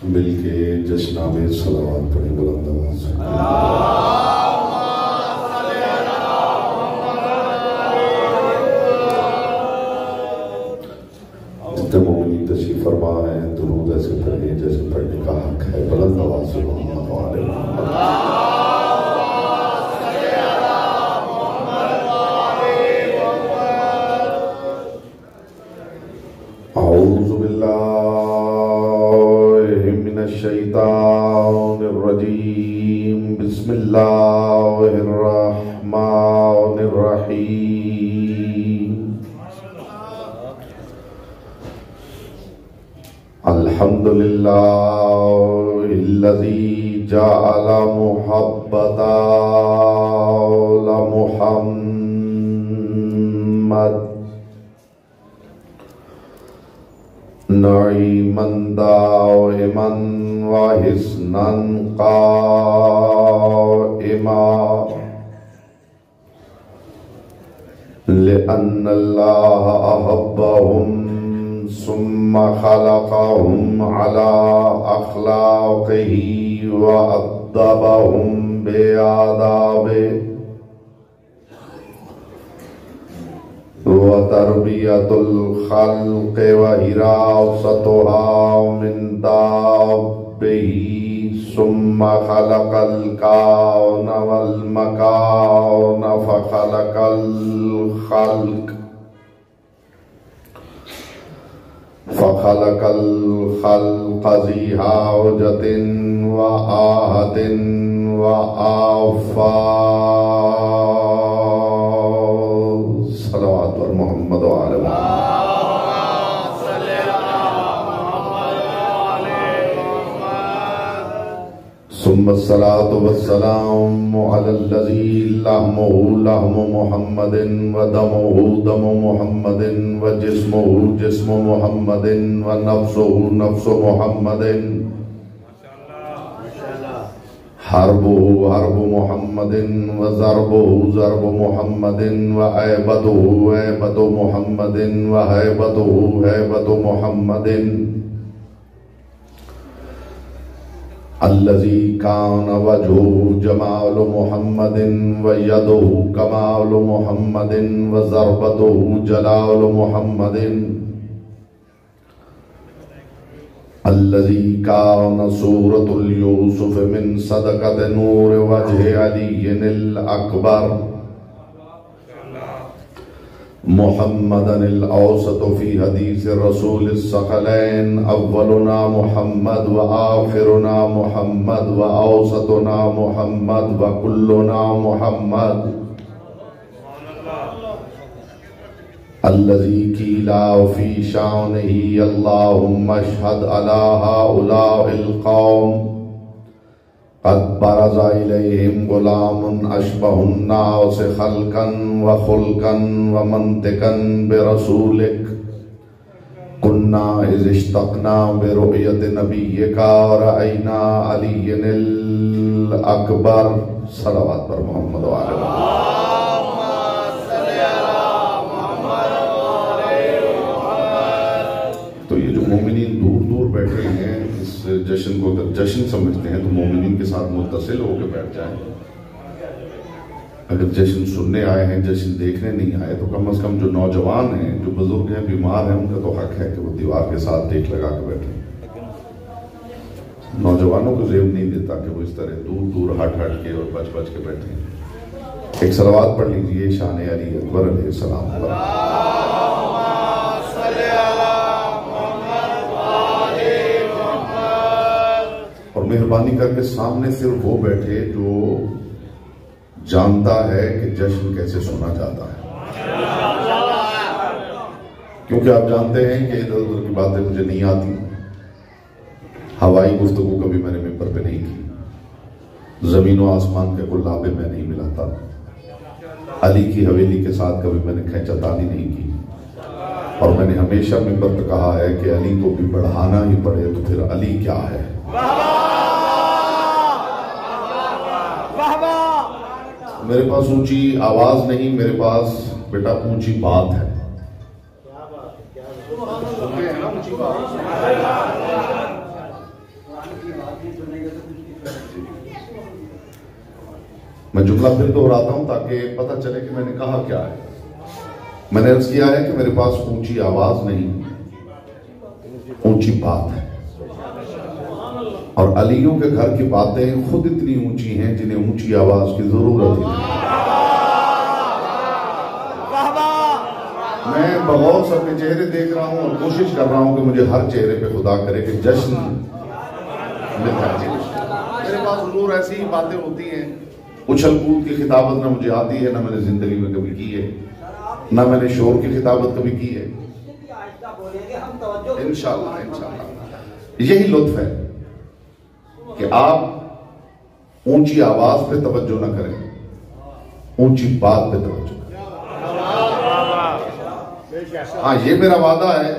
मिलके जश्न-ए सलावत पढ़े बुलंद आवाज़ से। जितने मोमिन तशरीफ फरमा है दुरूद ऐसे पढ़े जैसे पढ़ने का हक है, बुलंद आवाज़ से मोहम्मद व आले मोहम्मद। औज़ु बिल्लाहि मिनश शैतानिर रजीम, बिस्मिल्लाहिर रहमानिर रहीम। अल्हम्दुलिल्लाहिल्लज़ी जअला मुहब्बता मुहम्मद नईमन दाइमन व हिस्नन काइमा लिअन्नल्लाह अहब्बहुम सुम्मा खलक़हुम अला अख़लाक़िही व अद्दबहुम बिआदाबिही व तरबियतुल खल्क़ व हिरासतुहा मिन दाब्बिही सुम्मा खलक़ल कौन वल मकान फ़खलक़ल खल्क़ ज़ी हाजतिन व आहतिन व आफ़ा। सलावत और मोहम्मद व आले सुम्मा सलातु वस्सलामु अलल्लज़ी लहमुहु लहमु मुहम्मदिन व दमुहु दमु मुहम्मदिन व जिस्मुहु जिस्मु मुहम्मदिन व नफ्सुहु नफ्सु मुहम्मदिन हर्बुहु हर्बु मुहम्मदिन व ज़रबुहु ज़रबु मुहम्मदिन व ऐबतुहु ऐबतु मुहम्मदिन व हैबतुहु हैबतु मुहम्मदिन अल्लज़ी कान वजहुहु जमालु मुहम्मदिन व यदुहु कमालु मुहम्मदिन व ज़रबतुहु जलालु मुहम्मदिन अल्लज़ी कान सूरतुल यूसुफ मिन सदक़त नूर वजह अलीय्यिल अकबर मुहम्मदनिल औसत फी हदीस रसूलिस सकलैन अव्वलुना मुहम्मद व आखिरुना मुहम्मद व औसतुना मुहम्मद व कुल्लुना मुहम्मद अल्लज़ी कीला फी शानिही अल्लाहुम्मा अशहद अला हाउलाइल कौम क़द बरज़ा इलैहिम गुलामुन अशबहुन नास खल्क़न व खुल्क़न व मंतिक़न बिरसूलिक कुन्ना इज़ इश्तक़ना बिरुयति नबिय्यिका व रअयना अलीय्यिल अकबर। सलावत पर मोहम्मद व आले मोहम्मद। तो ये जो मोमिनीन दूर दूर बैठे हैं इस जश्न को अगर जश्न समझते हैं तो मोमिनीन के साथ मुत्तसिल होकर बैठ जाएं। अगर जश्न सुनने आए हैं जश्न देखने नहीं आए तो कम से कम जो नौजवान हैं जो बुजुर्ग हैं बीमार हैं उनका तो हक है कि वो दीवार के साथ टेक लगा के बैठे। नौजवानों को ज़ेब नहीं देता कि वो इस तरह दूर दूर हट हट के और बच बच के बैठे। एक सलावत पढ़ लीजिए शान अली अकबर अलैहिस्सलाम पर। और मेहरबानी करके सामने सिर्फ वो बैठे जो जानता है कि जश्न कैसे सुना जाता है, क्योंकि आप जानते हैं कि इधर उधर की बातें मुझे नहीं आती। हवाई गुफ्तगू कभी मैंने मिंबर पे नहीं की, जमीन व आसमान के गुलाबे मैं नहीं मिलाता, अली की हवेली के साथ कभी मैंने खैंचातानी नहीं की। और मैंने हमेशा मिंबर पे कहा है कि अली को भी बढ़ाना ही पड़े तो फिर अली क्या है। मेरे पास ऊंची आवाज नहीं, मेरे पास बेटा ऊंची बात है। मैं जुमला फिर दोहराता हूं ताकि पता चले कि मैंने कहा क्या है। मैंने अर्ज किया है कि मेरे पास ऊंची आवाज नहीं, ऊंची बात है। और अलियों के घर की बातें खुद इतनी ऊंची हैं जिन्हें ऊंची आवाज की जरूरत ही नहीं। मैं बहुत सबके चेहरे देख रहा हूं और कोशिश कर रहा हूं कि मुझे हर चेहरे पे खुदा करे कि जश्न मिल जाए। मेरे पास हुजूर ऐसी ही बातें होती हैं, उछल कूद की खिताबत ना मुझे आती है, ना मैंने जिंदगी में कभी की है, ना मैंने शोर की खिताबत कभी की है। इंशाअल्लाह इंशाअल्लाह यही लुत्फ है कि आप ऊंची आवाज पे तवज्जो ना करें, ऊंची बात पे तवज्जो करें। हाँ, ये मेरा वादा है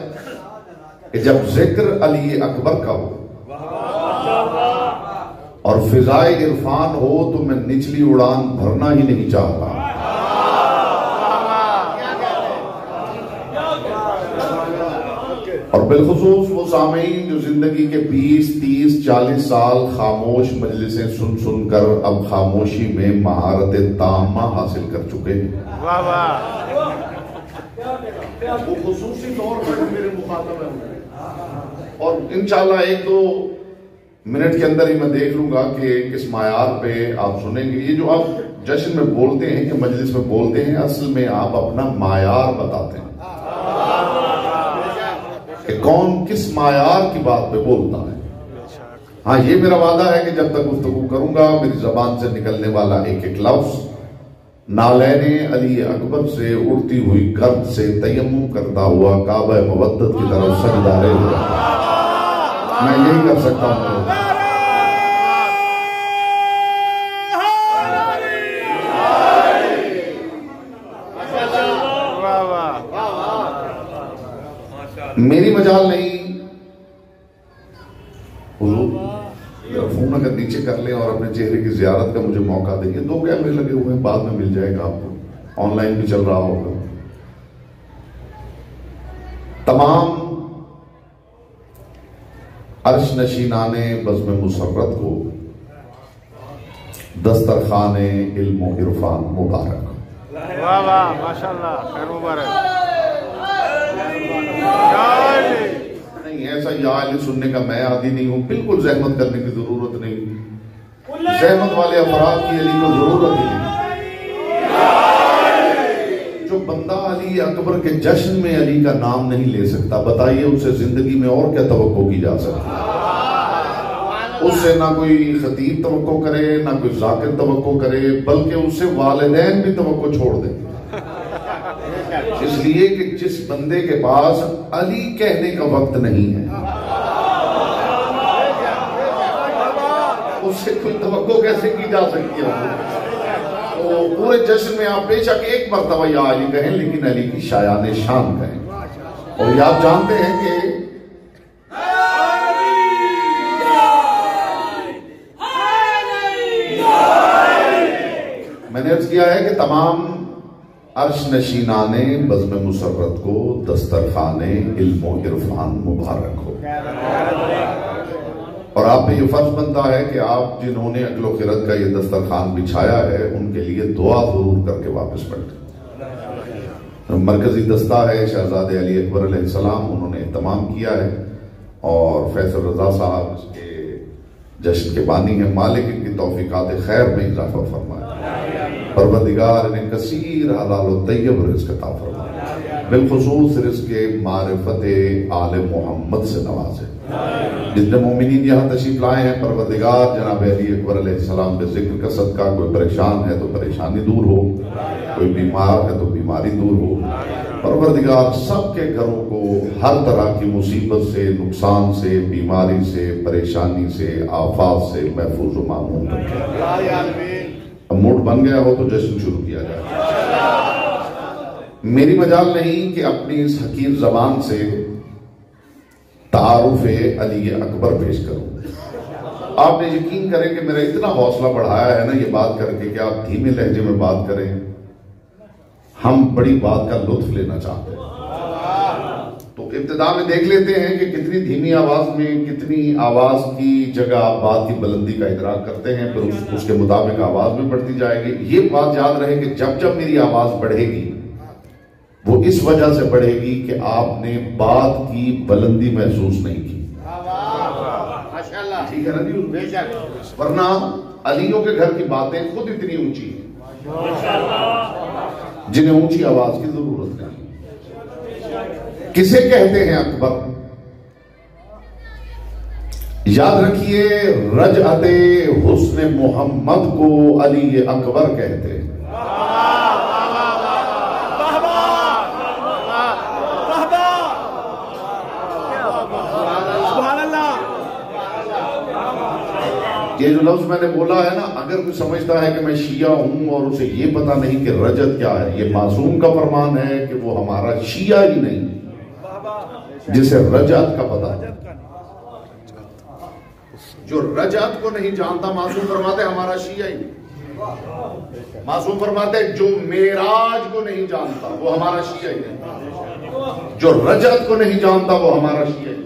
कि जब जिक्र अली अकबर का हो और फिजाए इरफान हो तो मैं निचली उड़ान भरना ही नहीं चाहता। और बिलखुसूस वो सामीन जो जिंदगी के 20, 30, 40 साल खामोश मजलिसें सुन सुनकर अब खामोशी में महारत तामा हासिल कर चुके हैं। वाह वाह। वो खुसूसी तौर पर मेरे मुखातब हैं और इंशाअल्लाह 1-2 मिनट के अंदर ही मैं देख लूंगा कि किस मायार पे आप सुनेंगे। ये जो आप जश्न में बोलते हैं कि मजलिस में बोलते हैं, असल में आप अपना मायार बताते हैं कि कौन किस मायार की बात पे बोलता है। हाँ, ये मेरा वादा है कि जब तक गुफ्तगू करूंगा मेरी जबान से निकलने वाला एक एक लफ्ज नालैने अली अकबर से उड़ती हुई गर्द से तयम्मुम करता हुआ काबा मवद्दत की तरफ सजदारे हो जाता है। मैं यही कर सकता हूँ। मेरी मजाल नहीं, फोन अगर नीचे कर लें और अपने चेहरे की जियारत का मुझे मौका देंगे। 2 कैमरे लगे हुए हैं, बाद में मिल जाएगा आपको, ऑनलाइन भी चल रहा होगा। तमाम अर्श नशीनाने बज़्म मुसर्रत को दस्तरखाने इल्म व इरफान मुबारक। वाह वाह, माशाअल्लाह, खैर मुबारक। नहीं, ऐसा या अली सुनने का मैं आदी नहीं हूं। बिल्कुल जहमत करने की जरूरत नहीं, जहमत वाले अफराद की अली को जरूरत ही नहीं। जो बंदा अली अकबर के जश्न में अली का नाम नहीं ले सकता, बताइए उसे जिंदगी में और क्या तवक्को की जा सकती है। उससे ना कोई खतीब तवक्को करे, ना कोई जाकिर तवक्को करे, बल्कि उससे वालिदैन भी तवक्को छोड़ दे। इसलिए कि जिस बंदे के पास अली कहने का वक्त नहीं है, उससे कोई तवक्को कैसे की जा सकती है। तो पूरे जश्न में आप बेशक एक मर्तबा या अली कहें, लेकिन अली की शायान शान कहें। और ये आप जानते हैं कि मैंने अर्ज किया है कि तमाम अर्श नशीनाने बज़्म मुसर्रत को दस्तरखाने इल्म व इरफान मुबारक हो। और आप पे ये फर्ज बनता है कि आप जिन्होंने अक्ल व खिरत का ये दस्तरखान बिछाया है उनके लिए दुआ जरूर करके वापस पलटें। मरकजी दस्ता है शहजादे अली अकबर अलैहिस्सलाम, उन्होंने तमाम किया है और फैसल रजा साहब इसके जश्न के बानी है। मालिक इनकी तौफीकात खैर में इजाफा फरमाए, परवरदिगार इन्हें कसीर हलाल व तय्यब रिज़्क़ अता फरमाए, बिलखुसूस रिज़्क़ मारिफत आले मोहम्मद से नवाजे। जितने मोमिनीन यहाँ तशरीफ लाए हैं, परवरदिगार जनाब अली अकबर अलैहिस्सलाम के जिक्र का सदका, कोई परेशान है तो परेशानी दूर हो, कोई बीमार है तो बीमारी दूर हो। परवरदिगार सबके घरों को हर तरह की मुसीबत से, नुकसान से, बीमारी से, परेशानी से, आफात से महफूज व मामून रखे। अब मूड बन गया हो तो जश्न शुरू किया जाए। मेरी मजाल नहीं कि अपनी इस हकीम जबान से तारुफ अली अकबर पेश करूं। आपने यकीन करें कि मेरा इतना हौसला बढ़ाया है ना ये बात करके कि आप धीमे लहजे में बात करें। हम बड़ी बात का लुत्फ लेना चाहते हैं, तो इब्तिदा में देख लेते हैं कि कितनी धीमी आवाज में कितनी आवाज की जगह आप बात की बुलंदी का इदराक करते हैं, फिर उसके मुताबिक आवाज भी बढ़ती जाएगी। ये बात याद रहे कि जब जब मेरी आवाज बढ़ेगी वो इस वजह से बढ़ेगी कि आपने बात की बुलंदी महसूस नहीं की। ठीक है ना जी? वरना अलियों के घर की बातें खुद इतनी ऊंची हैं जिन्हें ऊंची आवाज की जरूरत नहीं। किसे कहते हैं अकबर? याद रखिए, रजअते हुस्न मोहम्मद को अली अकबर कहते हैं। ये जो लफ्ज मैंने बोला है ना, अगर कोई समझता है कि मैं शिया हूं और उसे ये पता नहीं कि रजत क्या है, ये मासूम का फरमान है कि वो हमारा शिया ही नहीं जिसे रजत का पता है। जो रजत को नहीं जानता, मासूम फरमाते हमारा शिया ही नहीं। मासूम फरमाते जो मेराज को नहीं जानता वो हमारा शिया ही नहीं। जो रजत को नहीं जानता वो हमारा शिया ही नहीं।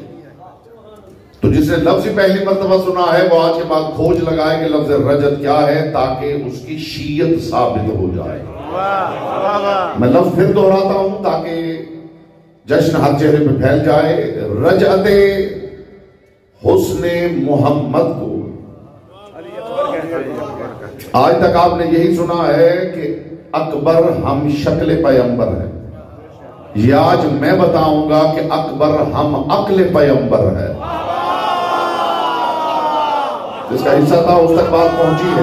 तो जिसने लफ्ज ही पहली मर्तबा सुना है वो आज के बाद खोज लगाए कि लफ्ज रजत क्या है, ताकि उसकी शीयत साबित हो जाए। मैं लफ्ज फिर दोहराता हूं ताकि जश्न हर चेहरे पे फैल जाए। रजअते हुस्ने मोहम्मद को, आज तक आपने यही सुना है कि अकबर हम शक्ल पैगंबर है। ये आज मैं बताऊंगा कि अकबर हम अक्ल पैगंबर है। जिसका हिस्सा था उस तक बात पहुंची है।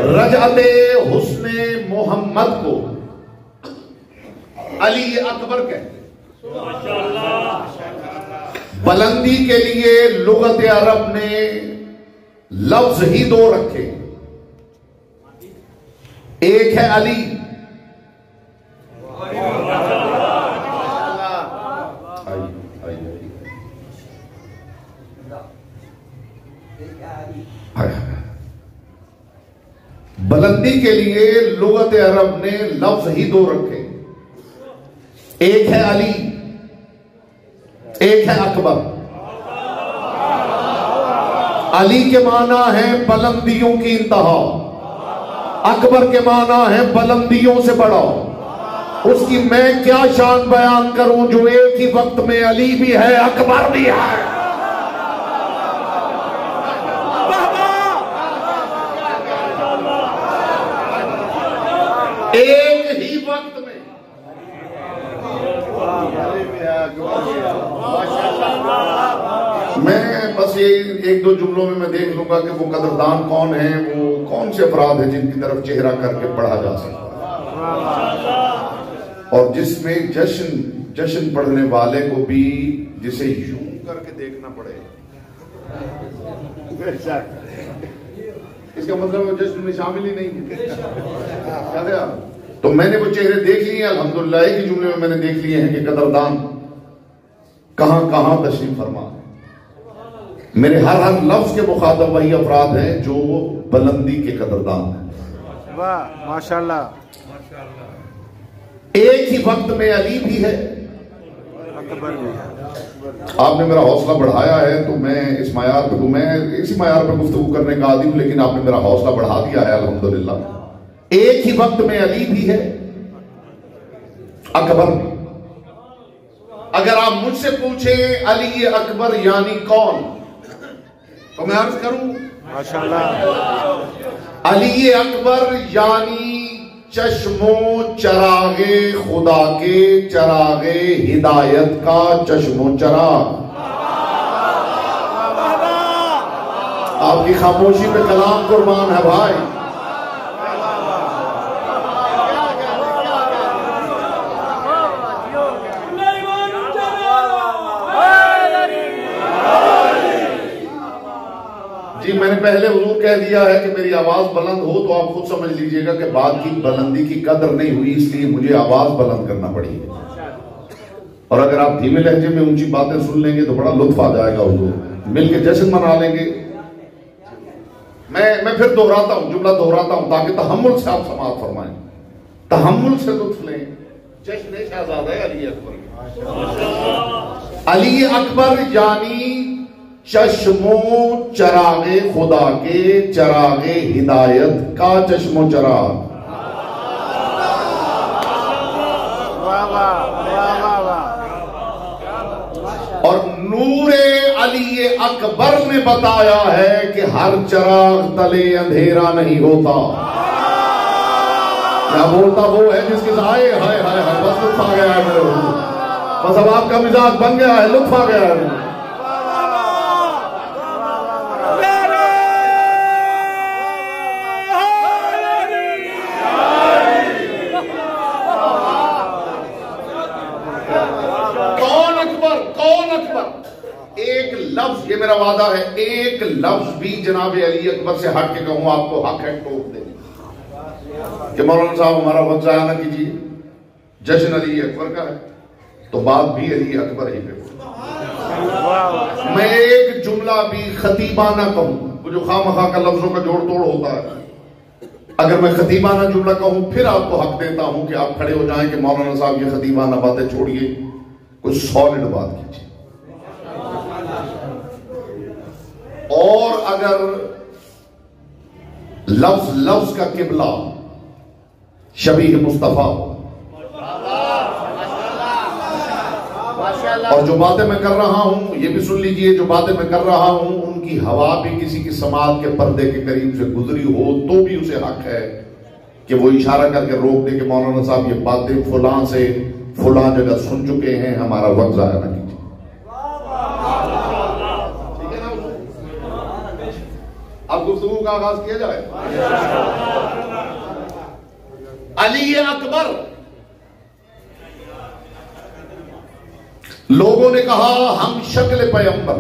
रजअते हुस्ने मोहम्मद को अली अकबर कहते। बुलंदी के लिए लुगत अरब ने लफ्ज ही दो रखे, एक है अली, बुलंदी के लिए लुगत अरब ने लफ्ज ही दो रखे, एक है अली, एक है अकबर। अली के माना है बुलंदियों की इंतहा, अकबर के माना है बुलंदियों से बड़ा। उसकी मैं क्या शान बयान करूं जो एक ही वक्त में अली भी है अकबर भी है। एक ही वक्त में। मैं बस ये एक दो जुमलों में मैं देख लूंगा कि वो कदरदान कौन है, वो कौन से अपराध है जिनकी तरफ चेहरा करके पढ़ा जा सकता है, और जिसमें जश्न पढ़ने वाले को भी जिसे यूं करके देखना पड़े। इसका मतलब जश्न में शामिल ही नहीं है। तो मैंने वो चेहरे देख लिए अल्हम्दुलिल्लाह, एक ही जुमले में मैंने देख लिए हैं कि कदरदान कहां कहां तशरीफ फरमा है। मेरे हर लफ्ज के मुखातब वही अफराद हैं जो बुलंदी के कदरदान हैं। वाह माशाल्लाह। एक ही वक्त में अली भी है, अकबर भी है। आपने मेरा हौसला बढ़ाया है तो मैं इस मायार पे, मैं इसी मायार पे गुफ्तगू करने का आदी हूं, लेकिन आपने मेरा हौसला बढ़ा दिया है अल्हम्दुलिल्लाह। एक ही वक्त में अली भी है, अकबर भी। अगर आप मुझसे पूछे अली अकबर यानी कौन, तो मैं अर्ज करूं माशाल्लाह, अली अकबर यानी चश्मो चरागे खुदा के चरागे हिदायत का चश्मो चराग। आपकी खामोशी पे कलाम कुर्बान है भाई। जी मैंने पहले हुजूर कह दिया है कि मेरी आवाज बुलंद हो तो आप खुद समझ लीजिएगा कि बात की बुलंदी की कदर नहीं हुई, इसलिए मुझे आवाज बुलंद करना पड़ी। और अगर आप धीमे लहजे में ऊंची बातें सुन लेंगे तो बड़ा लुत्फ आ जाएगा, हुजूर मिलके जश्न मना लेंगे। मैं फिर दोहराता हूं, जुमला दोहराता हूं ताकि तहम्मुल से आप समाअत फरमाएं। तहम्मुल से लुत्फ लें। जश्न शहज़ादा अली अकबर, अली अकबर यानी चश्मो चरागे खुदा के, चरागे हिदायत का चश्मो चराग। वाह वाह वाह वाह वाह। और नूरे अली अकबर ने बताया है कि हर चराग तले अंधेरा नहीं होता। क्या बोलता वो है जिसके हाय हाय हाय हाय, बस लुत्फ आ गया है मेरे को, बस अब आपका मिजाज बन गया है, लुत्फ आ गया है। एक लफ्ज, ये मेरा वादा है, एक लफ्ज भी जनाब अली अकबर से हट के कहूं आपको हक है टोक देने कि मौलाना साहब हमारा वक्त जाया ना कीजिए, जश्न अली अकबर का है तो बात भी अली अकबर ही पे। मैं एक जुमला भी खतीबाना कहूं, वो जो खामखा का लफ्जों का जोड़ तोड़ होता है, अगर मैं खतीबाना जुमला कहूं फिर आपको हक देता हूं कि आप खड़े हो जाएं कि मौलाना साहब ये खतीबाना बातें छोड़िए, कुछ सॉलिड बात कीजिए। और अगर लफ्ज लफ्ज का किबला शबीह मुस्तफा, और जो बातें मैं कर रहा हूं ये भी सुन लीजिए, जो बातें मैं कर रहा हूं उनकी हवा भी किसी की समाज के पर्दे के करीब से गुजरी हो तो भी उसे हक है कि वो इशारा करके रोक दे कि मौलाना साहब ये बातें फुलां से फुलां जगह सुन चुके हैं, हमारा वक्त जाया ना कीजिए। ठीक है ना? अब गुफ्तगू का आगाज किया जाए। अली अकबर, लोगों ने कहा हम शक्ल पैगंबर,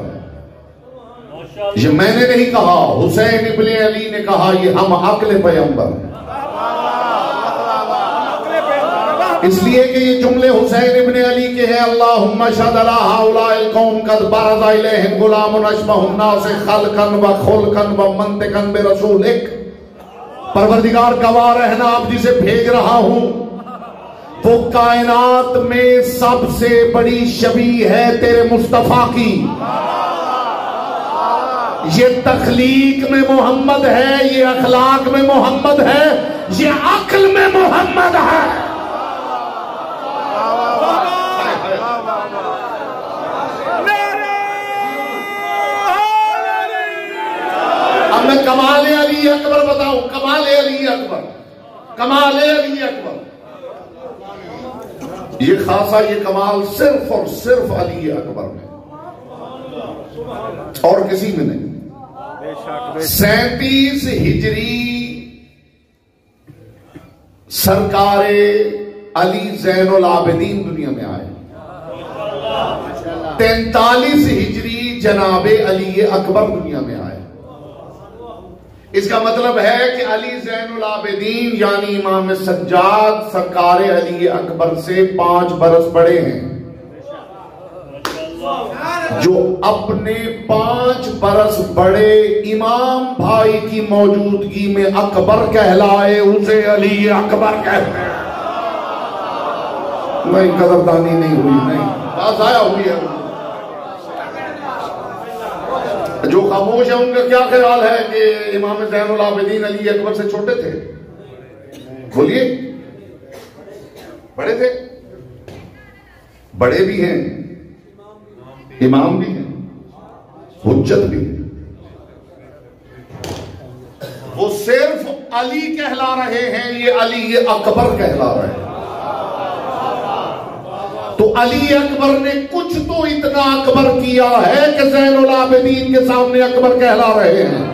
ये मैंने नहीं कहा, हुसैन इब्ने अली ने कहा ये हम अक्ल पैगंबर। इसलिए कि ये जुमले हुसैन इब्ने अली के हैं। अल्लाहुम्मा शहद अला हाउलाइल कौम कद बरज़ इलैहिम गुलामुन अशबहुन नास खल्कन व खुल्कन व मंतिकन बिरसूलिक। परवरदिगार गवाह रहना, आप जिसे भेज रहा हूं वो कायनात में सबसे बड़ी शबीह है तेरे मुस्तफा की। ये तखलीक में मोहम्मद है, ये अखलाक में मोहम्मद है, ये अक्ल में मोहम्मद है। अब मैं कमाल अली अकबर बताऊं, कमाल अली अकबर, कमाल अली अकबर, ये खासा ये कमाल सिर्फ और सिर्फ अली अकबर में और किसी में नहीं। 37 हिजरी सरकारे अली ज़ैनुल आबिदीन दुनिया में आए, 43 हिजरी जनाबे अली अकबर दुनिया में आए। इसका मतलब है कि अली ज़ैनुल आबिदीन यानी इमाम सज्जाद सरकारे अली अकबर से 5 बरस बड़े हैं। जो अपने 5 बरस बड़े इमाम भाई की मौजूदगी में अकबर कहलाए उसे अली अकबर कहते हैं। नहीं, कदरदानी नहीं हुई, नहीं बात आया हुई है। जो खामोश है उनका क्या ख्याल है कि इमाम ज़ैनुल आबिदीन अली अकबर से छोटे थे? बोलिए, बड़े थे, बड़े भी हैं, इमाम भी हैं, हुज्जत भी है। वो सिर्फ अली कहला रहे हैं, ये अली ये अकबर कहला रहे हैं। तो अली अकबर ने कुछ तो इतना अकबर किया है कि ज़ैनुल आबिदीन के सामने अकबर कहला रहे हैं।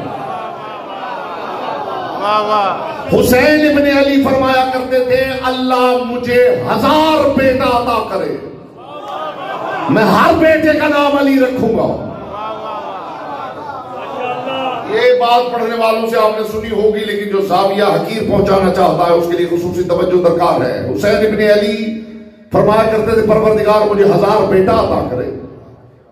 हुसैन इब्ने अली फरमाया करते थे अल्लाह मुझे 1000 बेटा अता करे, मैं हर बेटे का नाम अली रखूंगा। ये बात पढ़ने वालों से आपने सुनी होगी, लेकिन जो ज़ाविया हकीर पहुंचाना चाहता है उसके लिए खुसूसी तवज्जो दरकार है। हुसैन इब्ने अली फरमाया करते थे परवरदिगार मुझे 1000 बेटा अता करे,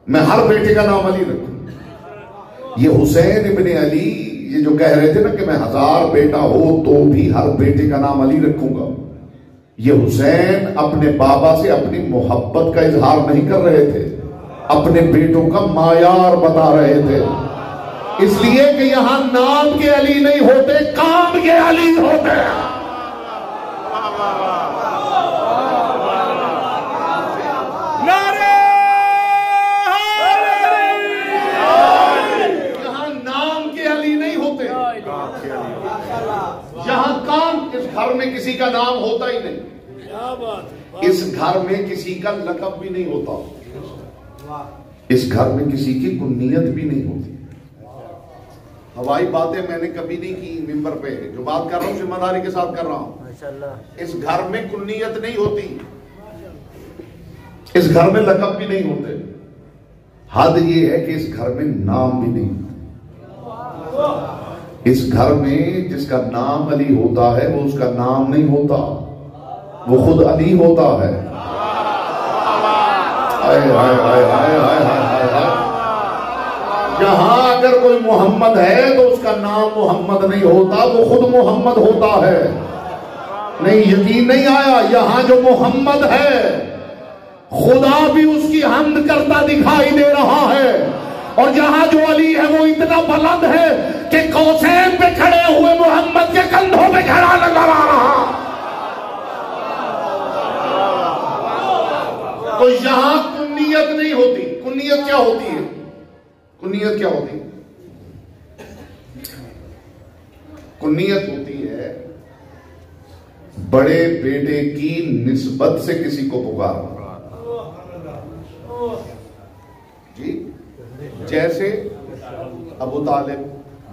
मैं हर बेटे का नाम अली रखूं। ये हुसैन इब्ने अली ये जो कह रहे थे ना कि मैं 1000 बेटा हो तो भी हर बेटे का नाम अली रखूंगा, ये हुसैन अपने बाबा से अपनी मोहब्बत का इजहार नहीं कर रहे थे, अपने बेटों का मायार बता रहे थे। इसलिए कि यहां नाम के अली नहीं होते, काम के अली होते। यहां नाम के अली नहीं होते, यहां काम। इस घर में किसी का नाम होता ही नहीं, इस घर में किसी का लक़ब भी नहीं होता, इस घर में किसी की कुन्नियत भी नहीं होती। हवाई बातें मैंने कभी नहीं की मिंबर पे, जो बात कर रहा हूं जिम्मेदारी के साथ कर रहा हूं। इस घर में कुन्नियत नहीं होती, इस घर में लक़ब भी नहीं होते। हद ये है कि इस घर में नाम भी नहीं होता। इस घर में जिसका नाम अली होता है वो उसका नाम नहीं होता, वो खुद अली होता है। हाय हाय हाय हाय हाय हाय हाय। यहां अगर कोई मोहम्मद है तो उसका नाम मोहम्मद नहीं होता, वो खुद मोहम्मद होता है। नहीं, यकीन नहीं आया? यहां जो मोहम्मद है खुदा भी उसकी हम्द करता दिखाई दे रहा है, और जहां जो अली है वो इतना बुलंद है कि कौसैन पे खड़े हुए मोहम्मद के कंधों पे खड़ा नजर आ रहा। तो यहां कुन्नियत नहीं होती। कुन्नियत क्या होती है? कुन्नियत क्या होती है? कुन्नियत होती है बड़े बेटे की निस्बत से किसी को पुकारना। जी, जैसे अबू तालिब,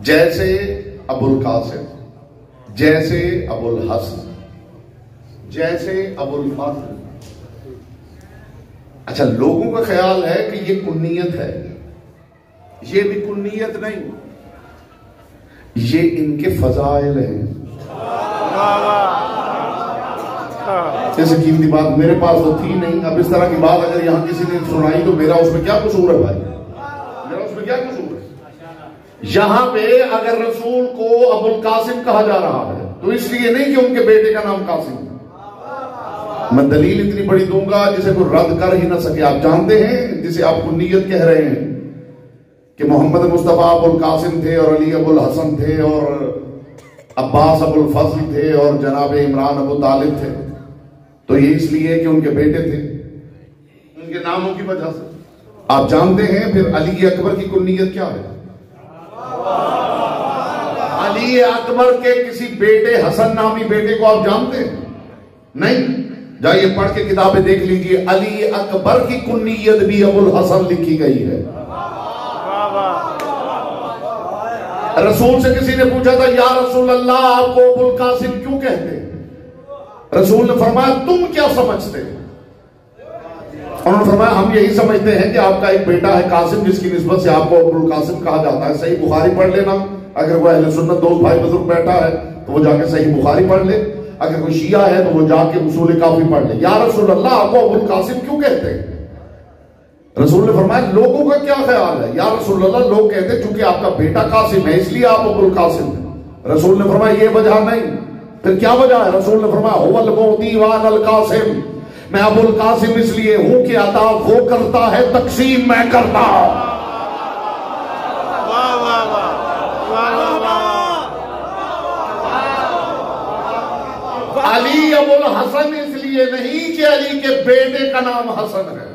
जैसे अबुल कासिम, जैसे अबुल हसन, जैसे अबुल फजल। अच्छा, लोगों का ख्याल है कि ये कुन्नियत है। ये भी कुन्नियत नहीं, ये इनके फजाइल हैं। जैसे कीमती बात मेरे पास तो थी नहीं, अब इस तरह की बात अगर यहां किसी ने सुनाई तो मेरा उसमें क्या कसूर है भाई? मेरा उसमें क्या कसूर है? यहां पे अगर रसूल को अबुल कासिम कहा जा रहा है तो इसलिए नहीं कि उनके बेटे का नाम कासिम है। मैं दलील इतनी बड़ी दूंगा जिसे कोई रद्द कर ही ना सके। आप जानते हैं जिसे आप कुन्नियत कह रहे हैं कि मोहम्मद मुस्तफा अबुल कासिम थे और अली अबुल हसन थे और अब्बास अबुल फजल थे और जनाब इमरान अबू तालिब थे, तो ये इसलिए कि उनके बेटे थे, उनके नामों की वजह से। आप जानते हैं फिर अली अकबर की कुन्नियत क्या है? अली अकबर के किसी बेटे, हसन नामी बेटे को आप जानते हैं? नहीं? जाइए पढ़ के किताबें देख लीजिए, अली अकबर की कुन्नियत भी अबुल हसन लिखी गई है। रसूल से किसी ने पूछा था, या रसूल अल्लाह आपको अबुल कासिम क्यों कहते हैं? रसूल ने फरमाया तुम क्या समझते हैं? उन्होंने फरमाया हम यही समझते हैं कि आपका एक बेटा है कासिम जिसकी निस्बत से आपको अबुल कासिम कहा जाता है। सही बुखारी पढ़ लेना, अगर कोई अहले सुन्नत दोस्त भाई बुजुर्ग बैठा है तो वो जाके सही बुखारी पढ़ ले, अगर कोई शिया है तो वो जाके उसूल काफी पढ़ ले। या रसूल अल्लाह आपको अबुल कासिम क्यों कहते हैं? रसूल ने फरमाया लोगों का क्या ख्याल है? या रसूल अल्लाह लोग कहते हैं चूंकि आपका बेटा कासिम है इसलिए आप अबुल कासिम है। रसूल ने फरमाया ये वजह नहीं, फिर क्या वजह है? रसूल ने फरमाया हुवल मोती वाल कासिम, मैं अबुल कासिम इसलिए हूं कि अता वो करता है, तकसीम मैं करता हूं। वाह वाह वाह वाह वाह। अली अबुल हसन इसलिए नहीं कि अली के बेटे का नाम हसन है।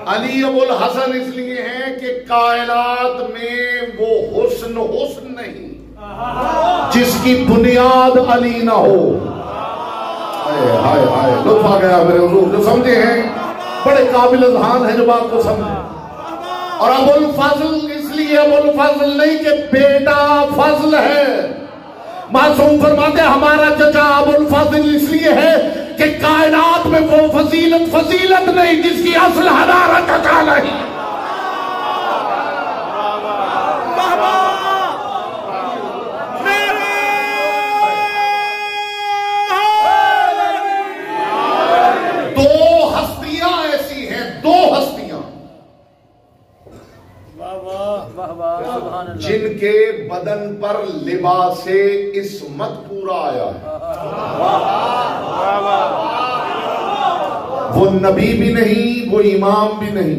अली अबुल हसन इसलिए है कि कायनात में वो हुस्न हुस्न नहीं जिसकी बुनियाद अली ना हो। हाय हाय, लुत्फ आ गया मेरे हुजूर, जो समझे हैं बड़े काबिल अज़हान है जो बात को समझे। और अबुल फजल इसलिए अबुल फजल नहीं कि बेटा फजल है। मासूम फरमाते हमारा चचा अबुल फजल इसलिए है कि कायनात में वो फजीलत फजीलत नहीं जिसकी असल हदारत चचा नहीं। दो हस्तियां ऐसी हैं, दो हस्तियां जिनके बदन पर लिबासे इस्मत पूरा पूरा आया है। वो नबी भी नहीं, वो इमाम भी नहीं।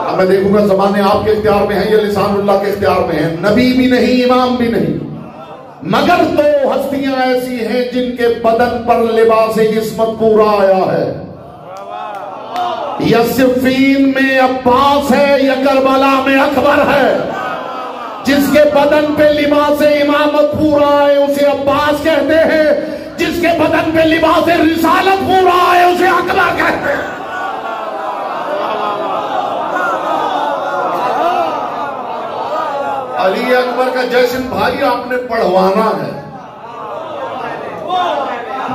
अब मैं देखूंगा ज़माने आपके इख्तियार में है या लिसानुल्लाह के इख्तियार में है। नबी भी नहीं, इमाम भी नहीं, मगर दो हस्तियां ऐसी हैं जिनके बदन पर लिबास इस्मत पूरा आया है। या सिफ़ीन में अब्बास है या करबला में अकबर है। जिसके बदन पे लिबास इमामत पूरा है उसे अब्बास कहते हैं, जिसके बदन पे लिबास रिसालत पूरा है उसे अकबर कहते हैं। अली अकबर का जश्न भाई आपने पढ़वाना है,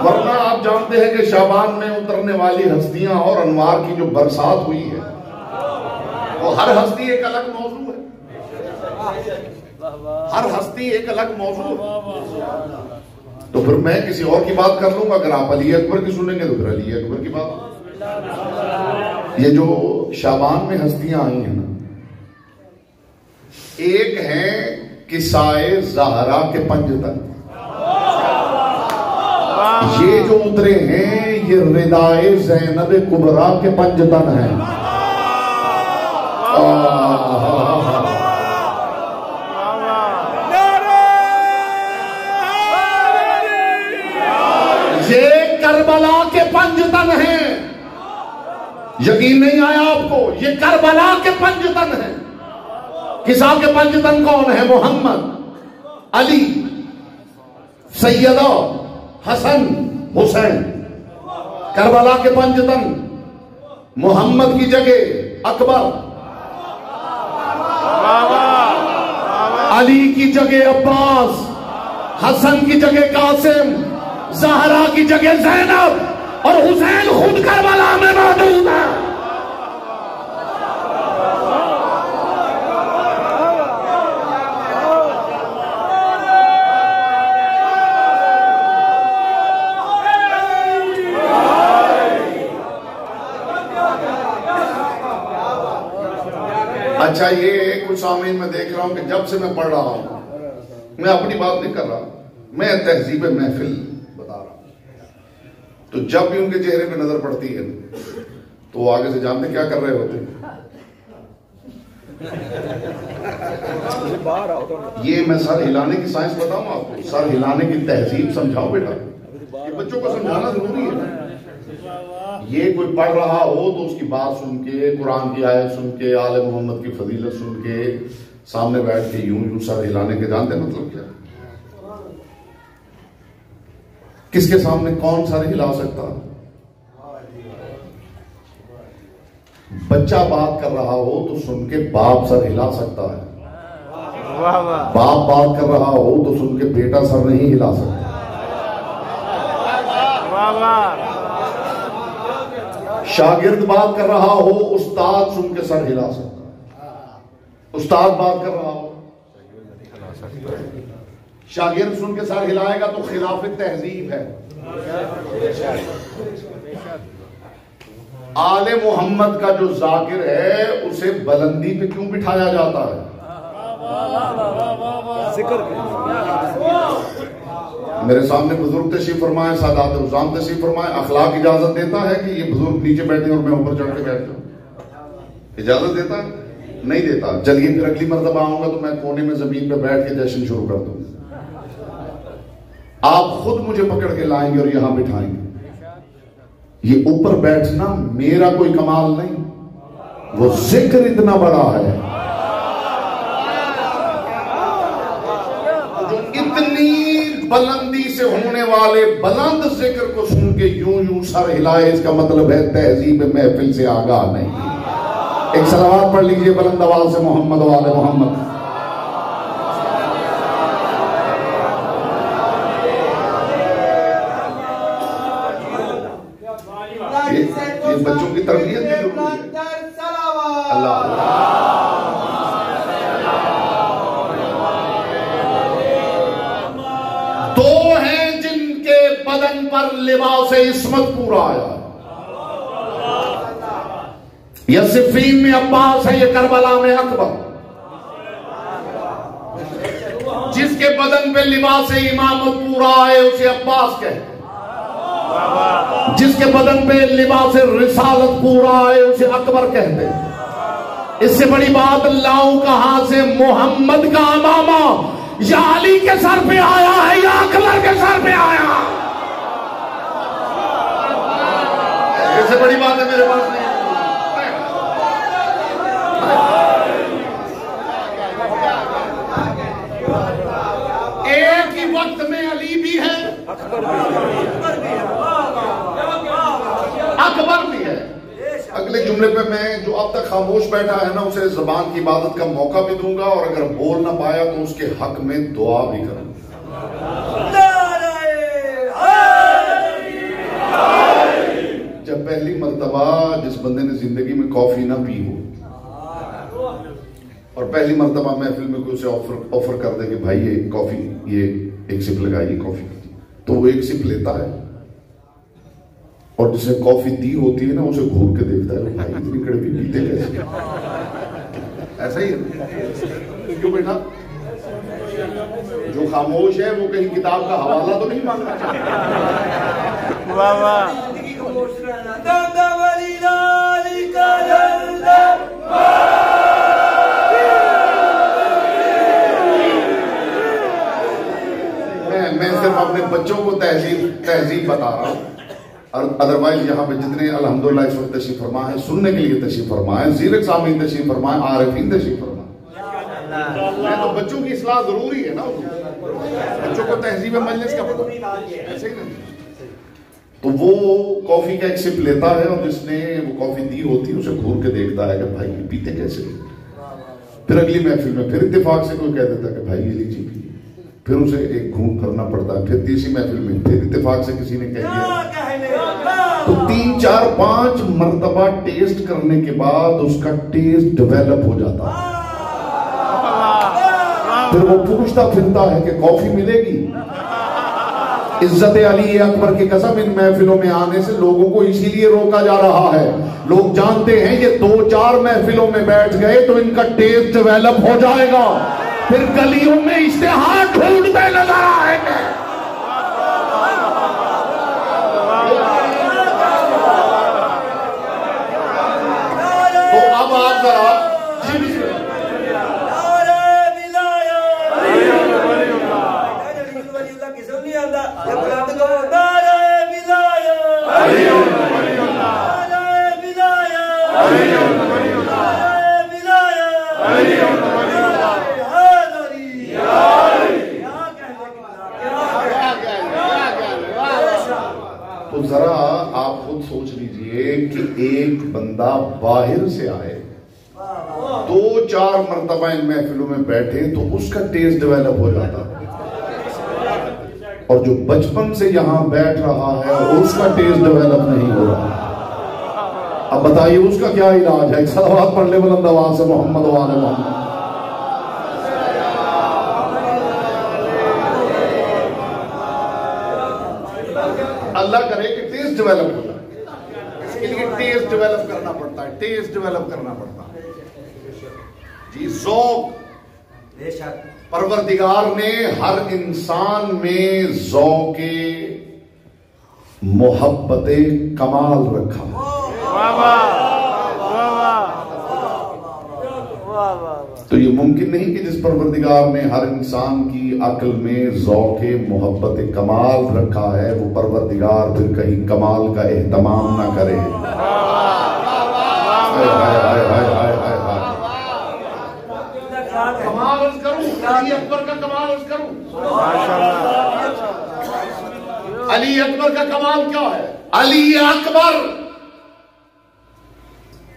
वरना आप जानते हैं कि शाबान में उतरने वाली हस्तियां और अनवार की जो बरसात हुई है वो हर हस्ती एक अलग मौजू है। हर हस्ती एक अलग मौजू है। तो फिर मैं किसी और की बात कर लूंगा। अगर आप अली अकबर की सुनेंगे तो फिर अली अकबर की बात। ये जो शाबान में हस्तियां आई हैं ना, एक है किसाए ज़हरा के पंजतन, ये जो उतरे हैं ये रिदाए ज़ैनब कुबरा के पंजतन हैं। ये करबला के पंजतन हैं। यकीन नहीं आया आपको? ये करबला के पंजतन हैं। किसा के पंजतन कौन है? मोहम्मद, अली, सैयदा, हसन, हुसैन। करबला के पंजतन मोहम्मद की जगह अकबर, अली की जगह अब्बास, हसन की जगह कासिम, ज़हरा की जगह ज़ैनब और हुसैन खुद करबला में मौजूद है। अच्छा, ये कुछ सामीन में देख रहा हूं कि जब से मैं पढ़ रहा हूं, मैं अपनी बात नहीं कर रहा, मैं तहजीब महफिल बता रहा हूं। तो जब भी उनके चेहरे पे नजर पड़ती है तो वो आगे से जानते क्या कर रहे होते हैं। ये मैं सर हिलाने की साइंस बताऊं आपको, सर हिलाने की तहजीब समझाओ बेटा, ये बच्चों को समझाना जरूरी है। ये कोई पढ़ रहा हो तो उसकी बात सुन के, कुरान की आयत सुन के, आले मोहम्मद की फजीलत सुन के, सामने बैठ के यूं सर हिलाने के जानते मतलब क्या? किसके सामने कौन सर हिला सकता? बच्चा बात कर रहा हो तो सुन के बाप सर हिला सकता है, बाप बात कर रहा हो तो सुन के बेटा सर नहीं हिला सकता। शागिर्द बात कर रहा हो, उस्ताद सुन के सर हिला सकता। उस्ताद बात कर रहा हो, शागिर्द सुन के सर हिलाएगा तो खिलाफ तहजीब है। आले मोहम्मद का जो जाकिर है उसे बुलंदी पे क्यों बिठाया जाता है? मेरे सामने बुजुर्ग तशरीफ फरमाए, सादात रुज़ाम तशरीफ फरमाए, अखलाक इजाजत देता है कि ये बुजुर्ग नीचे बैठे और मैं ऊपर चढ़ के बैठ जाऊं? इजाजत देता है? नहीं देता। चलिए फिर अगली मर्तबा आऊंगा तो मैं कोने में जमीन पे बैठ के जश्न शुरू कर दूंगा। आप खुद मुझे पकड़ के लाएंगे और यहां बिठाएंगे। ये ऊपर बैठना मेरा कोई कमाल नहीं, वो जिक्र इतना बड़ा है, जो इतनी बुलंदी से होने वाले बुलंद जिक्र को सुन के यूं यूं सर हिलाए, इसका मतलब है तहजीब महफिल से आगाह नहीं। एक सलावत पढ़ लीजिए बुलंद आवाज से, मोहम्मद वाले मोहम्मद। ये बच्चों की तरबियत भी जरूरी है। अल्लाह दो हैं जिनके बदन पर लिबास इस्मत पूरा आया, या सिफ़ीन में अब्बास है, या करबला में अकबर। जिसके जिसके बदन पे लिबास इमामत पूरा आए उसे अब्बास कहते हैं, जिसके बदन पे लिबास रिसालत पूरा आए उसे अकबर कहते हैं। इससे बड़ी बात लाऊं कहां से मोहम्मद का अमामा, या अली के सर पे आया है या अकबर के सर पे आया। इससे बड़ी बात है मेरे पास नहीं। एक ही वक्त में अली भी है, अकबर भी है। अगले जुमले पे मैं जो अब तक खामोश बैठा है ना उसे जबान की इबादत का मौका भी दूंगा, और अगर बोल ना पाया तो उसके हक में दुआ भी करूंगा। जब पहली मर्तबा जिस बंदे ने जिंदगी में कॉफी ना पी हो और पहली मर्तबा महफिल में कोई उसे ऑफर कर दे कि भाई ये कॉफी, ये एक सिप लगाइए कॉफी, तो वो एक सिप लेता है और जिसे कॉफी दी होती है ना उसे घूर के देखता है, भाई इतनी कड़वी पीते कैसे। ऐसा ही है क्यों बेटा? जो खामोश है वो कहीं किताब का हवाला तो नहीं मांगना चाहता। वाह वाह। मैं सिर्फ अपने बच्चों को तहजीब बता रहा हूँ, और अदरवाइज यहाँ पे जितने अल्हम्दुलिल्लाह इस वक्त तशरीफ फरमा है, सुनने के लिए तशरीफ फरमा है, ज़ीरक सामीन तशरीफ फरमा है, आरिफीन तशरीफ फरमा है, तो बच्चों की इस्लाह जरूरी है ना, बच्चों को तहजीब मजलिस का पता ऐसे ही नहीं। तो वो कॉफी का एक सिप लेता है और जिसने वो कॉफी दी होती है उसे घूर के देखता है कि भाई ये पीते कैसे। फिर अगली महफिल में फिर इत्तेफाक से कोई कह देता है कि भाई ये लीजिए पी, फिर उसे एक घूंट करना पड़ता है। फिर तीसरी महफिल में फिर इत्तेफाक से किसी ने कह दिया, तो 3, 4, 5 मर्तबा टेस्ट करने के बाद उसका टेस्ट डेवलप हो जाता है। फिर वो पूछता फिरता है कि कॉफी मिलेगी। इज्जत अली अकबर की कसम, इन महफिलों में आने से लोगों को इसीलिए रोका जा रहा है। लोग जानते हैं ये 2-4 महफिलों में बैठ गए तो इनका टेस्ट डेवलप हो जाएगा, फिर गलियों में इश्तेहार ढूंढते नजर आएंगे। तो अब आप जरा तो जरा आप खुद सोच लीजिए कि एक बंदा बाहर से आए, 2-4 मर्तबा इन महफिलों में बैठे तो उसका टेस्ट डेवलप हो जाता, और जो बचपन से यहां बैठ रहा है उसका टेस्ट डेवलप नहीं हो रहा। अब बताइए उसका क्या इलाज है? एक सलावत पढ़ ले बुलंद आवाज से, मोहम्मद वाले मोहम्मद। अल्लाह करे कि टेस्ट डेवलप हो जाए, इसके लिए टेस्ट डेवलप करना पड़ता है, टेस्ट डेवलप करना पड़ता है जी। ज़ौक़ परवरदिगार ने हर इंसान में ज़ौक़े मोहब्बते कमाल रखा। तो ये मुमकिन नहीं कि जिस परवरदिगार ने हर इंसान की अक्ल में ज़ौक़े मोहब्बत कमाल रखा है वो परवरदिगार फिर कहीं कमाल का एहतमाम ना करे। कमाल अर्ज़ करूं, अली अकबर का कमाल अर्ज़ करूं। अली अकबर का कमाल क्या है? अली अकबर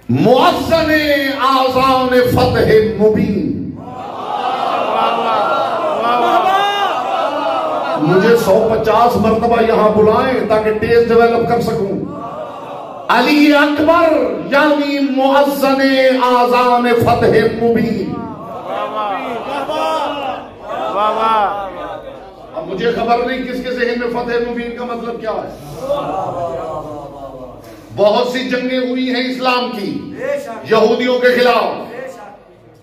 मुअज़्ज़िन आज़ान फ़तह मुबीन। मुझे 150 मर्तबा यहां बुलाएं ताकि टेस्ट डेवलप कर सकूं। अली अकबर यानी मुअज़्ज़िन आज़ान फ़तह मुबीन। अब मुझे खबर नहीं किसके ज़हन में फ़तह मुबीन का मतलब क्या है। बहुत सी जंगें हुई हैं इस्लाम की, यहूदियों के खिलाफ,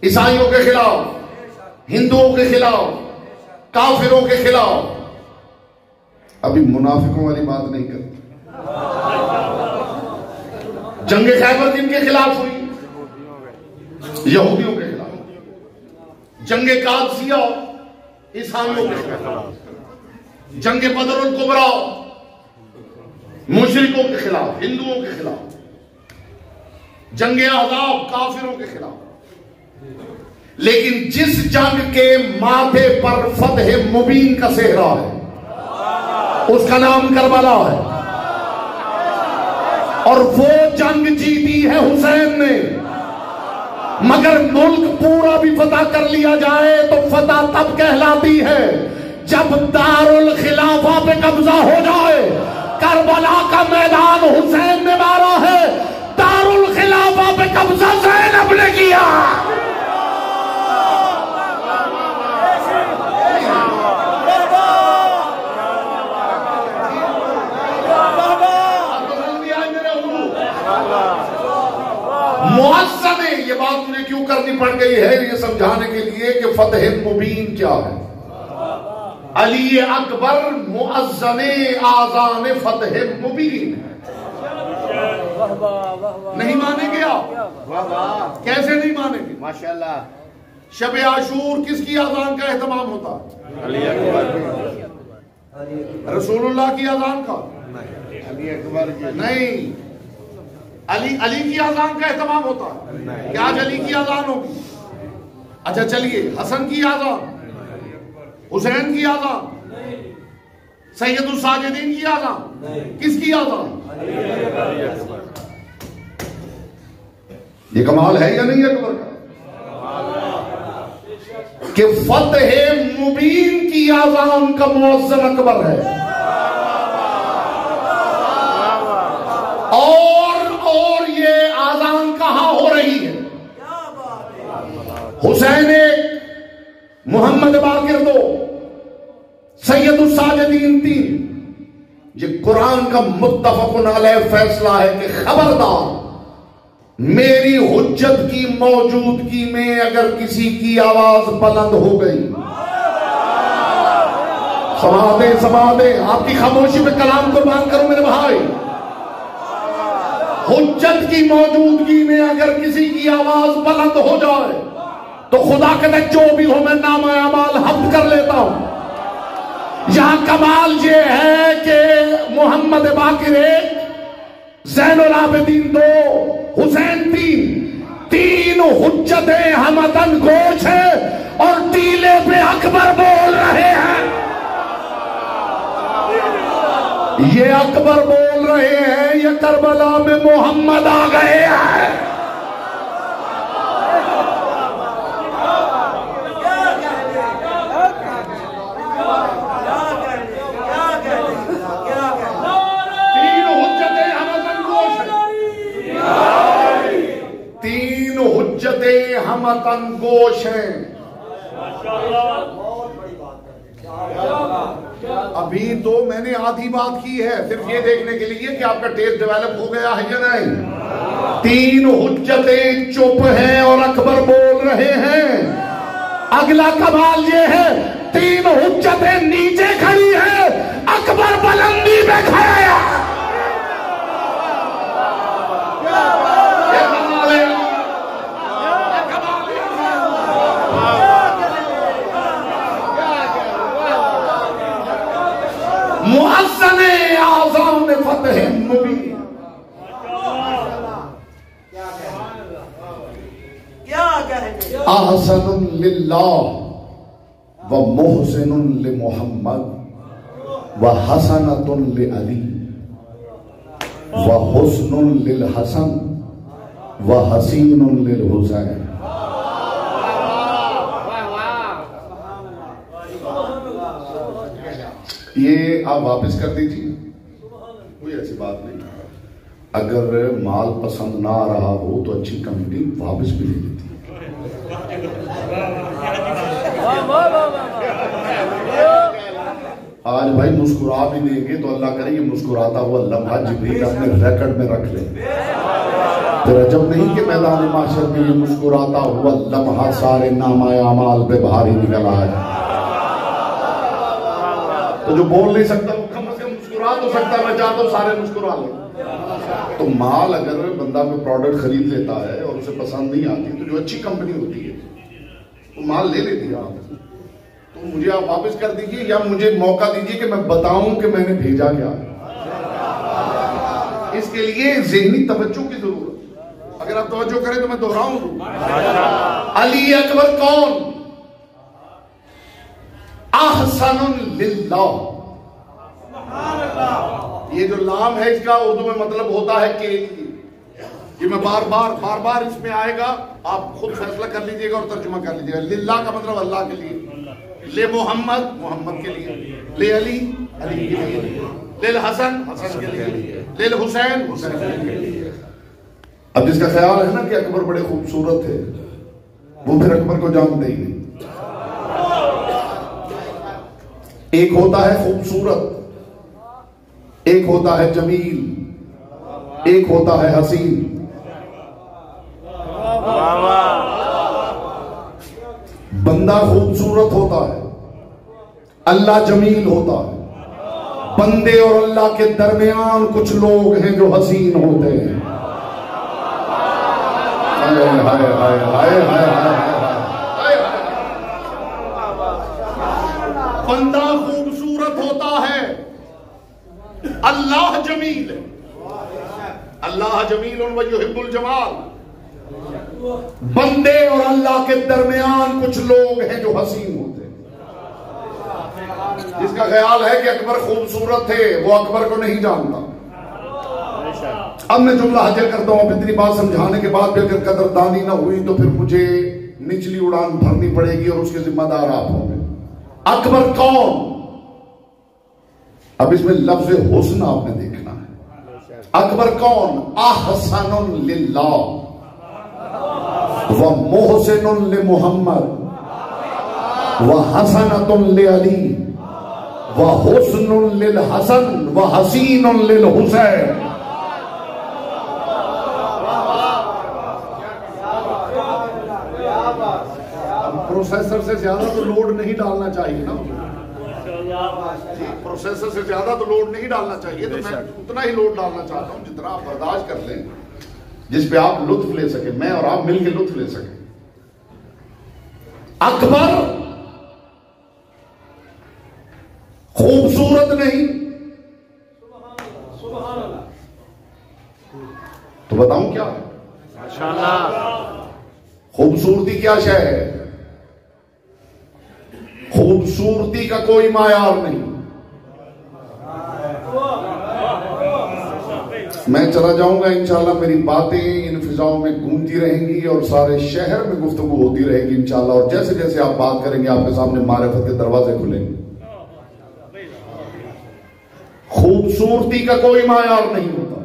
ईसाइयों के खिलाफ, हिंदुओं के खिलाफ, काफिरों के खिलाफ। अभी मुनाफिकों वाली बात नहीं करते। जंग खैबर किनके खिलाफ हुई? यहूदियों के खिलाफ। जंग कादसिया ईसाइयों के खिलाफ। जंग बदरुल कुबरा मुशरिकों के खिलाफ, हिंदुओं के खिलाफ। जंग अहज़ाब काफिरों के खिलाफ। लेकिन जिस जंग के माथे पर फतह मुबीन का सेहरा है उसका नाम करबला है। और वो जंग जीती है हुसैन ने। मगर मुल्क पूरा भी फतह कर लिया जाए तो फतह तब कहलाती है जब दारुल खिलाफा पे कब्जा हो जाए। करबला का मैदान हुसैन ने मारा है, दारुल खिलाफा पे कब्जा ज़ैनब ने किया। मुअज़्ज़म ने ये बात मुझे क्यों करनी पड़ गई है, ये समझाने के लिए कि फतह मुबीन क्या है। अली अकबर मुअज़्ज़म आज़ान फतह मुबीन। नहीं मानेंगे आप? कैसे नहीं मानेंगे? माशाल्लाह। शब आशूर किसकी अज़ान का एहतमाम होता है? अली अकबर। रसूलुल्लाह की अज़ान का अली अकबर नहीं, अली की अज़ान का एहतमाम होता है। क्या आज अली की अज़ान होगी? अच्छा चलिए, हसन की अज़ान, हुसैन की अज़ान, सैयदुल साजिदीन की अज़ान, किसकी अज़ान? ये कमाल है या नहीं अकबर का कि फतह मुबीन की अज़ान का मुअज़्ज़िन अकबर है। और ये आज़ान कहां हो रही है? हुसैन एक, मोहम्मद बाकिर दो, सैयदुल साजिदीन तीन। ये कुरान का मुत्तफ़क़ुन अलैह फैसला है कि खबरदार मेरी हुज्जत की मौजूदगी में अगर किसी की आवाज बुलंद हो गई, समा दे आपकी खामोशी पे कलाम कुर्बान करो मेरे भाई। हुज्जत की मौजूदगी में अगर किसी की आवाज बुलंद हो जाए तो खुदा कहते जो भी हो मैं नाम अमाल हफ्त कर लेता हूं। यहां कमाल ये है कि मोहम्मद बाकिर एक, ज़ैनुल आबिदीन दो, हुसैन तीन हुज्जतें हमतन गोश है और टीले पे अकबर बोल रहे हैं। ये अकबर बोल रहे हैं, ये करबला में मोहम्मद आ गए हैं। तीन हुज्जतें हमतन गोश हैं। अभी तो मैंने आधी बात की है सिर्फ ये देखने के लिए कि आपका टेस्ट डेवलप हो गया है या नहीं। तीन हुज्जतें चुप हैं और अकबर बोल रहे हैं। अगला कमाल ये है, तीन हुज्जतें नीचे खड़ी हैं, अकबर बुलंदी पे खड़ा है। मुअज़्ज़िन आज़ान फतह मुबीन। अहसनुन लिल्लाह व मुहसिनुन लिमुहम्मद व हसनतुन लिअली व हुस्नुन लिलहसन व हसीनुन लिलहुसैन। ये आप वापस कर दीजिए, कोई ऐसी बात नहीं। अगर माल पसंद ना आ रहा हो तो अच्छी कमेटी वापस भी ले लेती आज भाई मुस्कुरा भी देंगे तो अल्लाह करे ये मुस्कुराता हुआ लम्हा जिब्रील अपने रिकॉर्ड में रख ले। फिर अजब नहीं कि मैदान माशर में ये मुस्कुराता हुआ लम्हा सारे नामाए अमाल पे भारी निकल आया। तो जो बोल नहीं सकता वो कम से कम मुस्कुरा तो सकता है। मैं चाहता हूं सारे मुस्कुरा लें। तो माल अगर बंदा कोई प्रोडक्ट खरीद लेता है और उसे पसंद नहीं आती, तो जो अच्छी कंपनी होती है वो माल ले लेती है आप, तो मुझे आप वापस कर दीजिए या मुझे मौका दीजिए कि मैं बताऊं कि मैंने भेजा क्या। इसके लिए ज़हनी तवज्जो की जरूरत। अगर आप तवज्जो करें तो मैं दोहराऊं, अली अकबर कौन? अहसनुन लिल्लाह। ये जो लाम है इसका उर्दू में मतलब होता है के लिए। ये मैं बार बार इसमें आएगा, आप खुद फैसला कर लीजिएगा और तर्जुमा कर लीजिएगा। लिल्लाह का मतलब अल्लाह के लिए, ले मोहम्मद के लिए, ले अली के लिए, ले हसन के लिए, ले हुसैन के लिए। अब जिसका ख्याल है ना कि अकबर बड़े खूबसूरत थे, वो फिर अकबर को जानते ही नहीं। एक होता है खूबसूरत, एक होता है जमील, एक होता है हसीन। बंदा खूबसूरत होता है, अल्लाह जमील होता है। बंदे और अल्लाह के दरमियान कुछ लोग हैं जो हसीन होते हैं। हाय हाय हाय हाय हाय हाय। बंदा खूबसूरत होता है, अल्लाह जमील है। अल्लाह जमील व युहिब्बुल जमाल। बंदे और अल्लाह के दरमियान कुछ लोग हैं जो हसीन होते हैं। जिसका ख्याल है कि अकबर खूबसूरत थे, वो अकबर को नहीं जानता। अब मैं जुमला हाजिर करता हूं। इतनी बात समझाने के बाद भी अगर कदरदानी ना हुई तो फिर मुझे निचली उड़ान भरनी पड़ेगी और उसके जिम्मेदार आप होंगे। अकबर कौन? अब इसमें लफ्ज़ हुस्न आपने देखना है। अकबर कौन? अहसनुन लिल्लाह व मोहसिनुन लि मोहम्मद व हसनतुन लि अली व हुस्नुन लिल हसन व हसीनुन लिल हुसैन। प्रोसेसर से ज्यादा तो लोड नहीं डालना चाहिए ना, प्रोसेसर से ज्यादा तो लोड नहीं डालना चाहिए। तो मैं उतना ही लोड डालना चाहता हूं जितना आप बर्दाश्त कर लें, जिस पे आप लुत्फ ले सके, मैं और आप मिलकर लुत्फ ले सके। अकबर खूबसूरत नहीं तो बताऊं क्या खूबसूरती क्या शय है? खूबसूरती का कोई मायार नहीं। मैं चला जाऊंगा इंशाल्लाह, मेरी बातें इन फिजाओं में गूंजती रहेंगी और सारे शहर में गुफ्तगू होती रहेगी इंशाल्लाह। और जैसे जैसे आप बात करेंगे आपके सामने मारिफत के दरवाजे खुलेंगे। खूबसूरती का कोई मायार नहीं होता।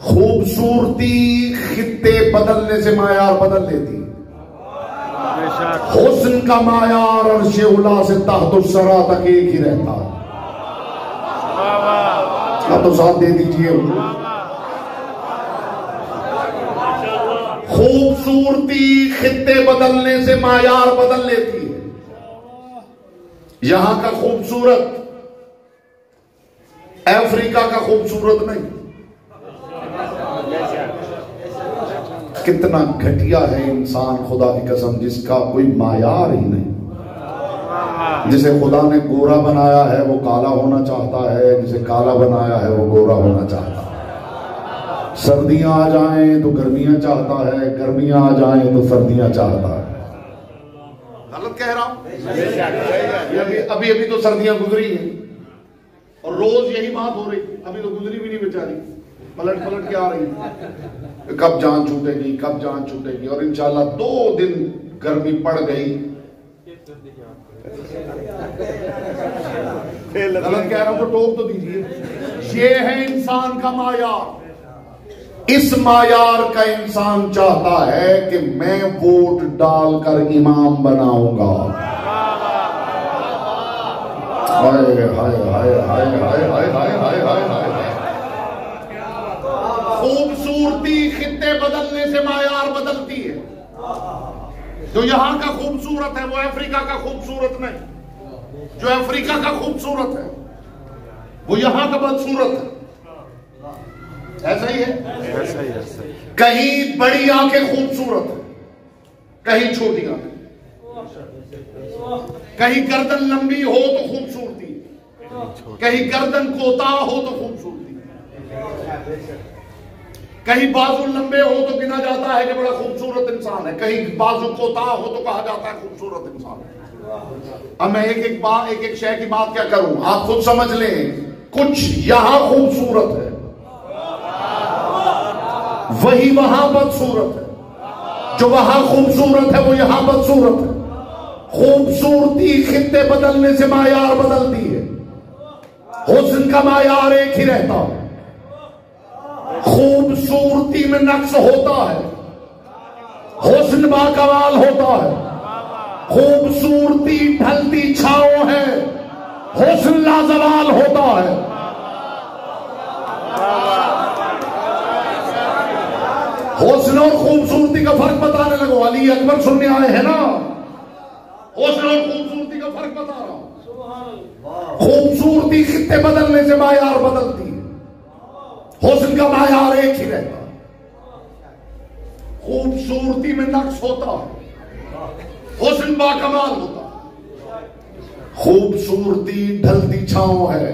खूबसूरती खित्ते बदलने से मायार बदल लेती। हुस्न का मायार अर्शे उला से तहतुस्सरा तक एक ही रहता है। तो साथ दे दीजिए। खूबसूरती खित्ते बदलने से मायार बदल लेती है। यहां का खूबसूरत अफ्रीका का खूबसूरत नहीं। कितना घटिया है इंसान, खुदा की कसम, जिसका कोई मायार ही नहीं। जिसे खुदा ने गोरा बनाया है वो काला होना चाहता है, जिसे काला बनाया है वो गोरा होना चाहता है। सर्दियां आ जाएं तो गर्मियां चाहता है, गर्मियां आ जाएं तो सर्दियां चाहता है। गलत कह रहा हूं? अभी तो सर्दियां गुजरी हैं और रोज यही बात हो रही। अभी तो गुजरी भी नहीं बेचारी, पलट के आ रही। कब जान छूटेगी, कब जान छूटेगी। और इंशाल्लाह 2 दिन गर्मी पड़ गई। गलत कह रहा हूं तो टोक तो दीजिए। ये है इंसान का मायार। इस मायार का इंसान चाहता है कि मैं वोट डालकर इमाम बनाऊंगा। हाय हाय हाय हाय हाय हाय हाय हाय हाय हाय। खूबसूरती खित्ते बदलने से मायार बदलती है। जो यहां का खूबसूरत है वो अफ्रीका का खूबसूरत नहीं। जो अफ्रीका का खूबसूरत है वो यहां का बदसूरत है। ऐसा ही है, ऐसा ही ऐसा ही। कहीं बड़ी आंखें खूबसूरत है, कहीं छोटी आंखें, कहीं गर्दन लंबी हो तो खूबसूरती, कहीं गर्दन कोता हो तो खूबसूरती, कहीं बाजू लंबे हो तो गिना जाता है कि बड़ा खूबसूरत इंसान है, कहीं बाजू कोता हो तो कहा जाता है खूबसूरत इंसान है। अब मैं एक एक शय की बात क्या करूं, आप खुद समझ लें। कुछ यहां खूबसूरत है, वही वहां बदसूरत है। जो वहां खूबसूरत है वो यहां बदसूरत है। खूबसूरती खित्ते बदलने से मायार बदलती है, हुस्न का मायार एक ही रहता है। खूबसूरती में नक्श होता है, हुस्न बाकमाल होता है। खूबसूरती ढलती छाओ है, हुस्न लाजवाल होता है। हुस्न और खूबसूरती का फर्क बताने लगो। अली अकबर सुनने आए हैं ना, हुस्न और खूबसूरती का फर्क बता रहा हूं। खूबसूरती खित्ते बदलने से मायार बदलती है, हुस्न का मायार एक ही रहता है। खूबसूरती में नक्श होता है, हुस्न बाकमाल होता है। खूबसूरती ढलती छांव है,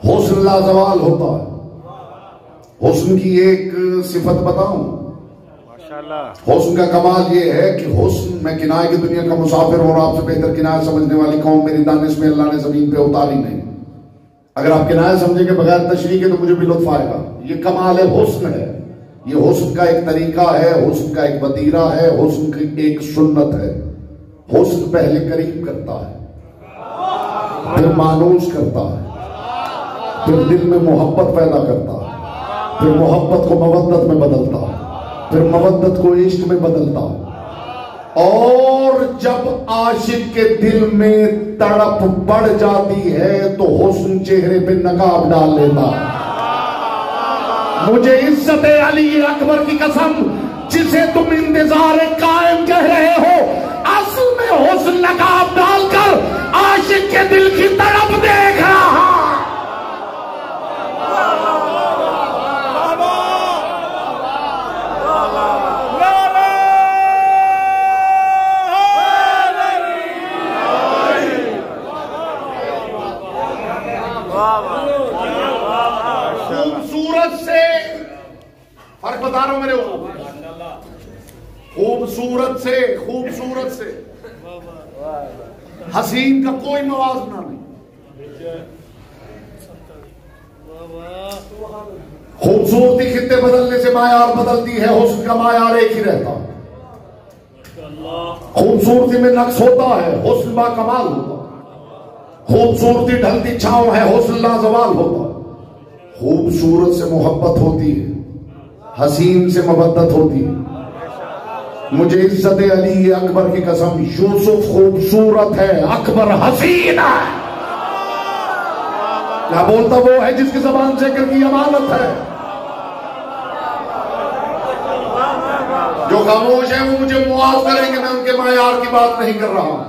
हुस्न लाजवाल होता है। हुस्न की एक सिफत बताऊं, माशाल्लाह। हुस्न का कमाल ये है कि हुस्न, मैं किनाए की दुनिया का मुसाफिर हूं, आपसे बेहतर किनाया समझने वाली कौम मेरी दानिश में अल्लाह ने जमीन पे उतारी नहीं। अगर आप किनाया समझेंगे बगैर तशरीह के तो मुझे भी लुत्फ आएगा। ये कमाल है, हुस्न है। ये हुस्न का एक तरीका है, हुस्न का एक वतीरा है, हुस्न की एक सुन्नत है। हुस्न पहले करीब करता है, फिर मानूस करता है, फिर दिल में मोहब्बत पैदा करता है, फिर मोहब्बत को मवद्दत में बदलता है, फिर मवद्दत को इश्क में बदलता है। और जब आशिक के दिल में तड़प बढ़ जाती है तो हुस्न चेहरे पे नकाब डाल लेता है। मुझे इज्जत अली अकबर की कसम, जिसे तुम इंतजार कायम कह रहे हो, असल में हुस्न नकाब डालकर आशिक के दिल की तड़प देख रहा। खूबसूरत से फर्क बता रहा हूं मेरे को। खूबसूरत से हसीन का कोई मवाजना नहीं। खूबसूरती खित्ते बदलने से मायार बदलती है, हुस्न का मायार एक ही रहता। खूबसूरती में नक्श होता है, हुस्न बाकमाल होता। खूबसूरती ढलती छांव है, हुस्न लाजवाल होता। खूबसूरत से मोहब्बत होती है, हसीन से मवद्दत होती है। मुझे इज्जत अली अकबर की कसम, यूसुफ खूबसूरत है, अकबर हसीन है। क्या बोलता वो है जिसकी जबान जिक्र की अमानत है। जो खामोश है वो मुझे मुआफ करेंगे, मैं उनके मायार की बात नहीं कर रहा हूं।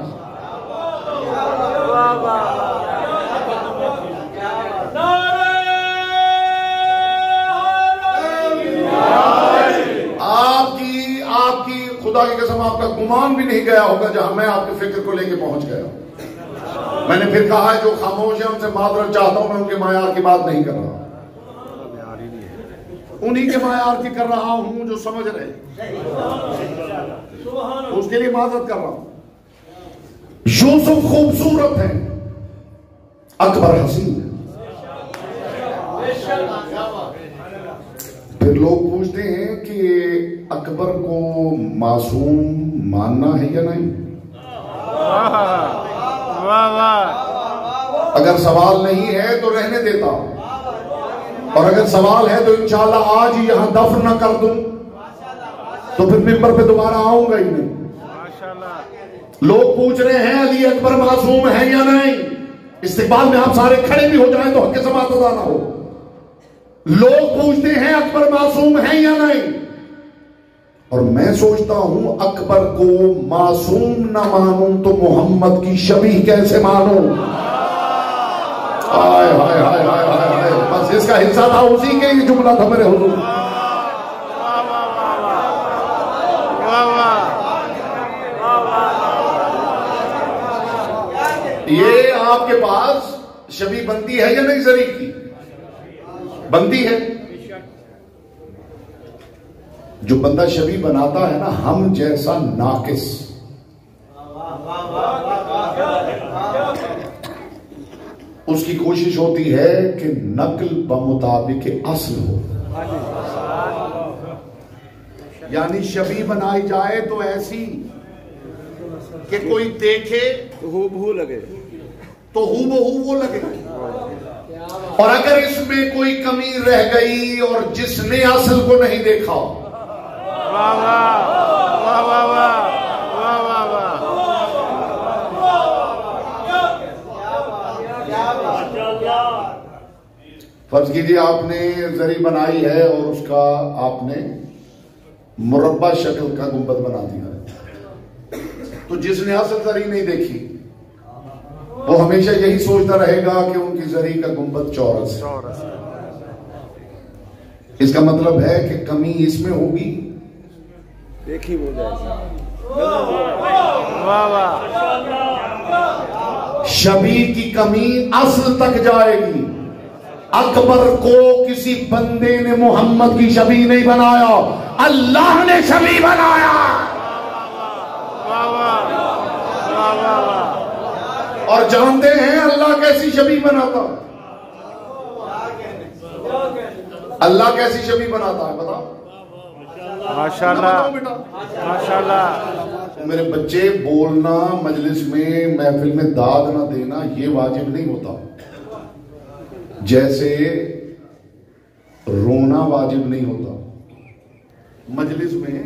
आपकी खुदा की कसम आपका गुमान भी नहीं गया होगा जहां मैं आपके फिक्र को लेके पहुंच गया। मैंने फिर कहा है जो खामोश है उनसे मादरत चाहता हूं, मैं उनके मायार की बात नहीं कर रहा, उन्हीं के मायार की कर रहा हूं जो समझ रहे, उसके लिए मादरत कर रहा हूं। यूसुफ खूबसूरत है, अकबर हसीन है। फिर लोग पूछते हैं कि अकबर को मासूम मानना है या नहीं। अगर सवाल नहीं है तो रहने देता, और अगर सवाल है तो इंशाल्लाह आज ही यहां दफन न कर दूं तो फिर मिंबर पे दोबारा आऊंगा ही नहीं। लोग पूछ रहे हैं अली अकबर मासूम है या नहीं। इस्तिकबाल में आप सारे खड़े भी हो जाएं तो हक के समात अदा ना हो। लोग पूछते हैं अकबर मासूम है या नहीं। और मैं सोचता हूं अकबर को मासूम न मानूं तो मोहम्मद की शबीह कैसे मानूं। हाय हाय हाय हाय हाय हाय, बस इसका हिस्सा था, उसी के ये जुमला था मेरे हुजूर। ये आपके पास शबीह बनती है या नहीं? जरी की बनती है। जो बंदा शबीह बनाता है ना हम जैसा नाकिस, उसकी कोशिश होती है कि नकल बमुताबिक असल हो, यानी शबीह बनाई जाए तो ऐसी कि कोई देखे तो हूबहू लगे, तो हूबहू वो लगे। और अगर इसमें कोई कमी रह गई और जिसने असल को नहीं देखा, वाह वाह वाह वाह वाह वाह वाह वाह। फर्ज कीजिए आपने जरी बनाई है और उसका आपने मुरब्बा शक्ल का गुंबद बना दिया है, तो जिसने असल जरी नहीं देखी वो हमेशा यही सोचता रहेगा कि उनकी जरी का गुंबद चौरस है। इसका मतलब है कि कमी इसमें होगी, देखी वो वाह वाह। शबीह की कमी असल तक जाएगी। अकबर को किसी बंदे ने मोहम्मद की शबीह नहीं बनाया, अल्लाह ने शबीह बनाया। वाह वाह वाह वाह वाह। और जानते हैं अल्लाह कैसी शबीह बनाता? अल्लाह कैसी शबीह बनाता है बताओ? माशाल्लाह बेटा माशाल्लाह। मेरे बच्चे, बोलना मजलिस में महफिल में दाद ना देना ये वाजिब नहीं होता, जैसे रोना वाजिब नहीं होता। मजलिस में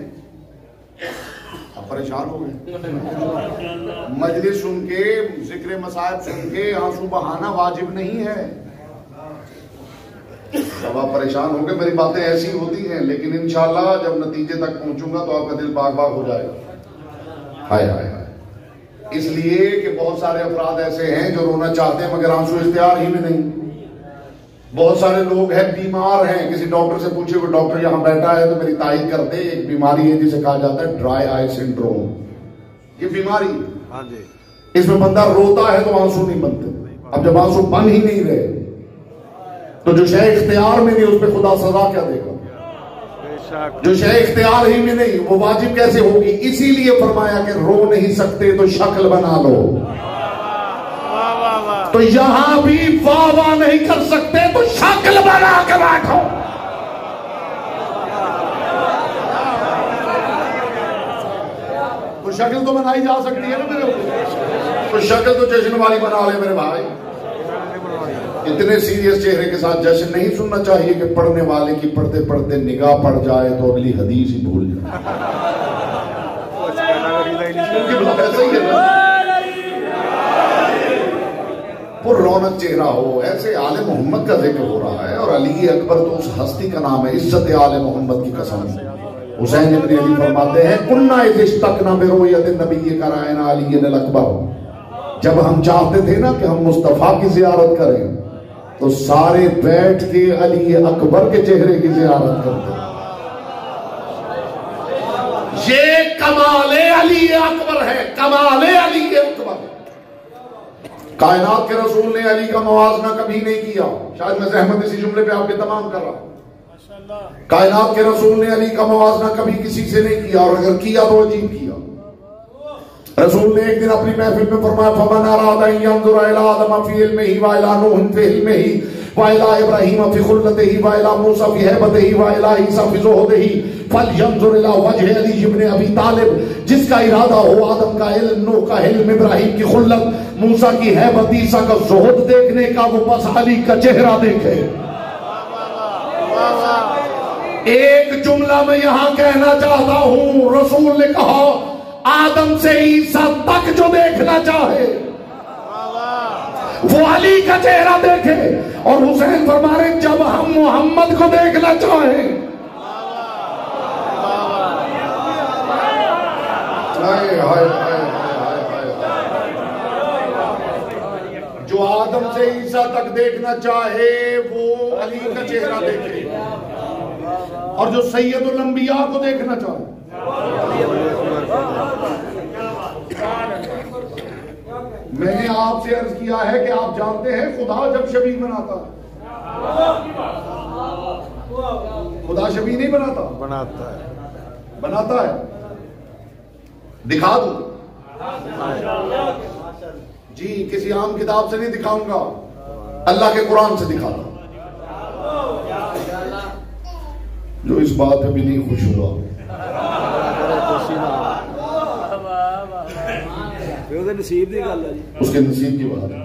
आप परेशान हो गए, मजलिस सुन के जिक्र मसाइब सुन के आंसू बहाना वाजिब नहीं है। जब आप परेशान हो गए, मेरी बातें ऐसी होती हैं, लेकिन इंशाल्लाह जब नतीजे तक पहुंचूंगा तो आपका दिल बाग बाग हो जाएगा। हाय हाय हाय। इसलिए कि बहुत सारे अफराद ऐसे हैं जो रोना चाहते हैं मगर आंसू इख्तियार ही में नहीं। बहुत सारे लोग हैं बीमार हैं, किसी डॉक्टर से पूछे, कोई डॉक्टर यहां बैठा है तो मेरी तारीफ कर दे, एक बीमारी है जिसे कहा जाता है ड्राई आई सिंड्रोम। ये बीमारी, हाँ जी, इसमें बंदा रोता है तो आंसू नहीं बनते। अब जब आंसू बन ही नहीं रहे तो जो शय इख्तियार में नहीं उस पर खुदा सजा क्या देगा? जो शय इख्तियार ही में नहीं वो वाजिब कैसे होगी? इसीलिए फरमाया कि रो नहीं सकते तो शक्ल बना लो। तो यहां भी वाह वाह नहीं कर सकते तो शक्ल बना के बैठो। तो शक्ल तो बनाई जा सकती है ना मेरे, तो शक्ल तो जश्न वाली बना ले मेरे भाई। इतने सीरियस चेहरे के साथ जश्न नहीं सुनना चाहिए कि पढ़ने वाले की पढ़ते पढ़ते निगाह पड़ जाए तो अगली हदीस ही भूल जाए। ऐसा ही है ना, वो रौनक चेहरा हो, ऐसे आले मोहम्मद का जिक्र हो रहा है और अली अकबर तो उस हस्ती का नाम है, इज्जत आले मोहम्मद की कसम। हुसैन इब्न अली फरमाते हैं कुन्ना इज़्तकना बिरुयत नबी करायना अली अकबर। जब हम चाहते थे ना कि हम मुस्तफा की जियारत करें तो सारे बैठ के अली अकबर के चेहरे की जियारत करते। ये कमाले अली अकबर है, कमाले अली अकबर। कायनात के रसूल ने अली का मवाजना कभी नहीं किया। शायद मैं ज़हमत इसी जुमले पे आपके तमाम कर रहा हूं। कायनात के रसूल ने अली का मवाजना कभी किसी से नहीं किया, और अगर किया तो अजीब किया। रसूल ने एक दिन अपनी महफिल में फरमाया फमन अरादा अन यंजुर इला आदम फी इल्मिही व इला नूह फी इल्मिही व इला इब्राहीम फी खुल्लतिही व इला मूसा फी हैबतिही व इला ईसा फी ज़ुहदिही फलयंजुर इला वजह अली इब्न अबी तालिब। जिसका इरादा हो आदम का इल्म, नूह का इल्म, इब्राहीम की खुल्लत, मूसा की हैबत, ईसा का ज़ुहद देखने का, वो बस अली का चेहरा देखे। एक जुमला मैं यहां कहना चाहता हूं, रसूल ने कहा आदम से ईसा तक जो देखना चाहे वो अली का चेहरा देखे। और हुसैन फरमा रहे जब हम मोहम्मद को देखना चाहे हाय हाय हाय हाय हाय। जो आदम से ईसा तक देखना चाहे वो अली का चेहरा देखे, और जो सैयदुल अंबिया को देखना चाहे मैंने आपसे अर्ज किया है कि आप जानते हैं खुदा जब शबी बनाता है, खुदा शबी नहीं बनाता, बनाता है। दिखा दूं जी, किसी आम किताब से नहीं दिखाऊंगा, अल्लाह के कुरान से दिखाता। जो इस बात पे भी नहीं खुश हुआ नसीब की गल है, उसके नसीब की बात है।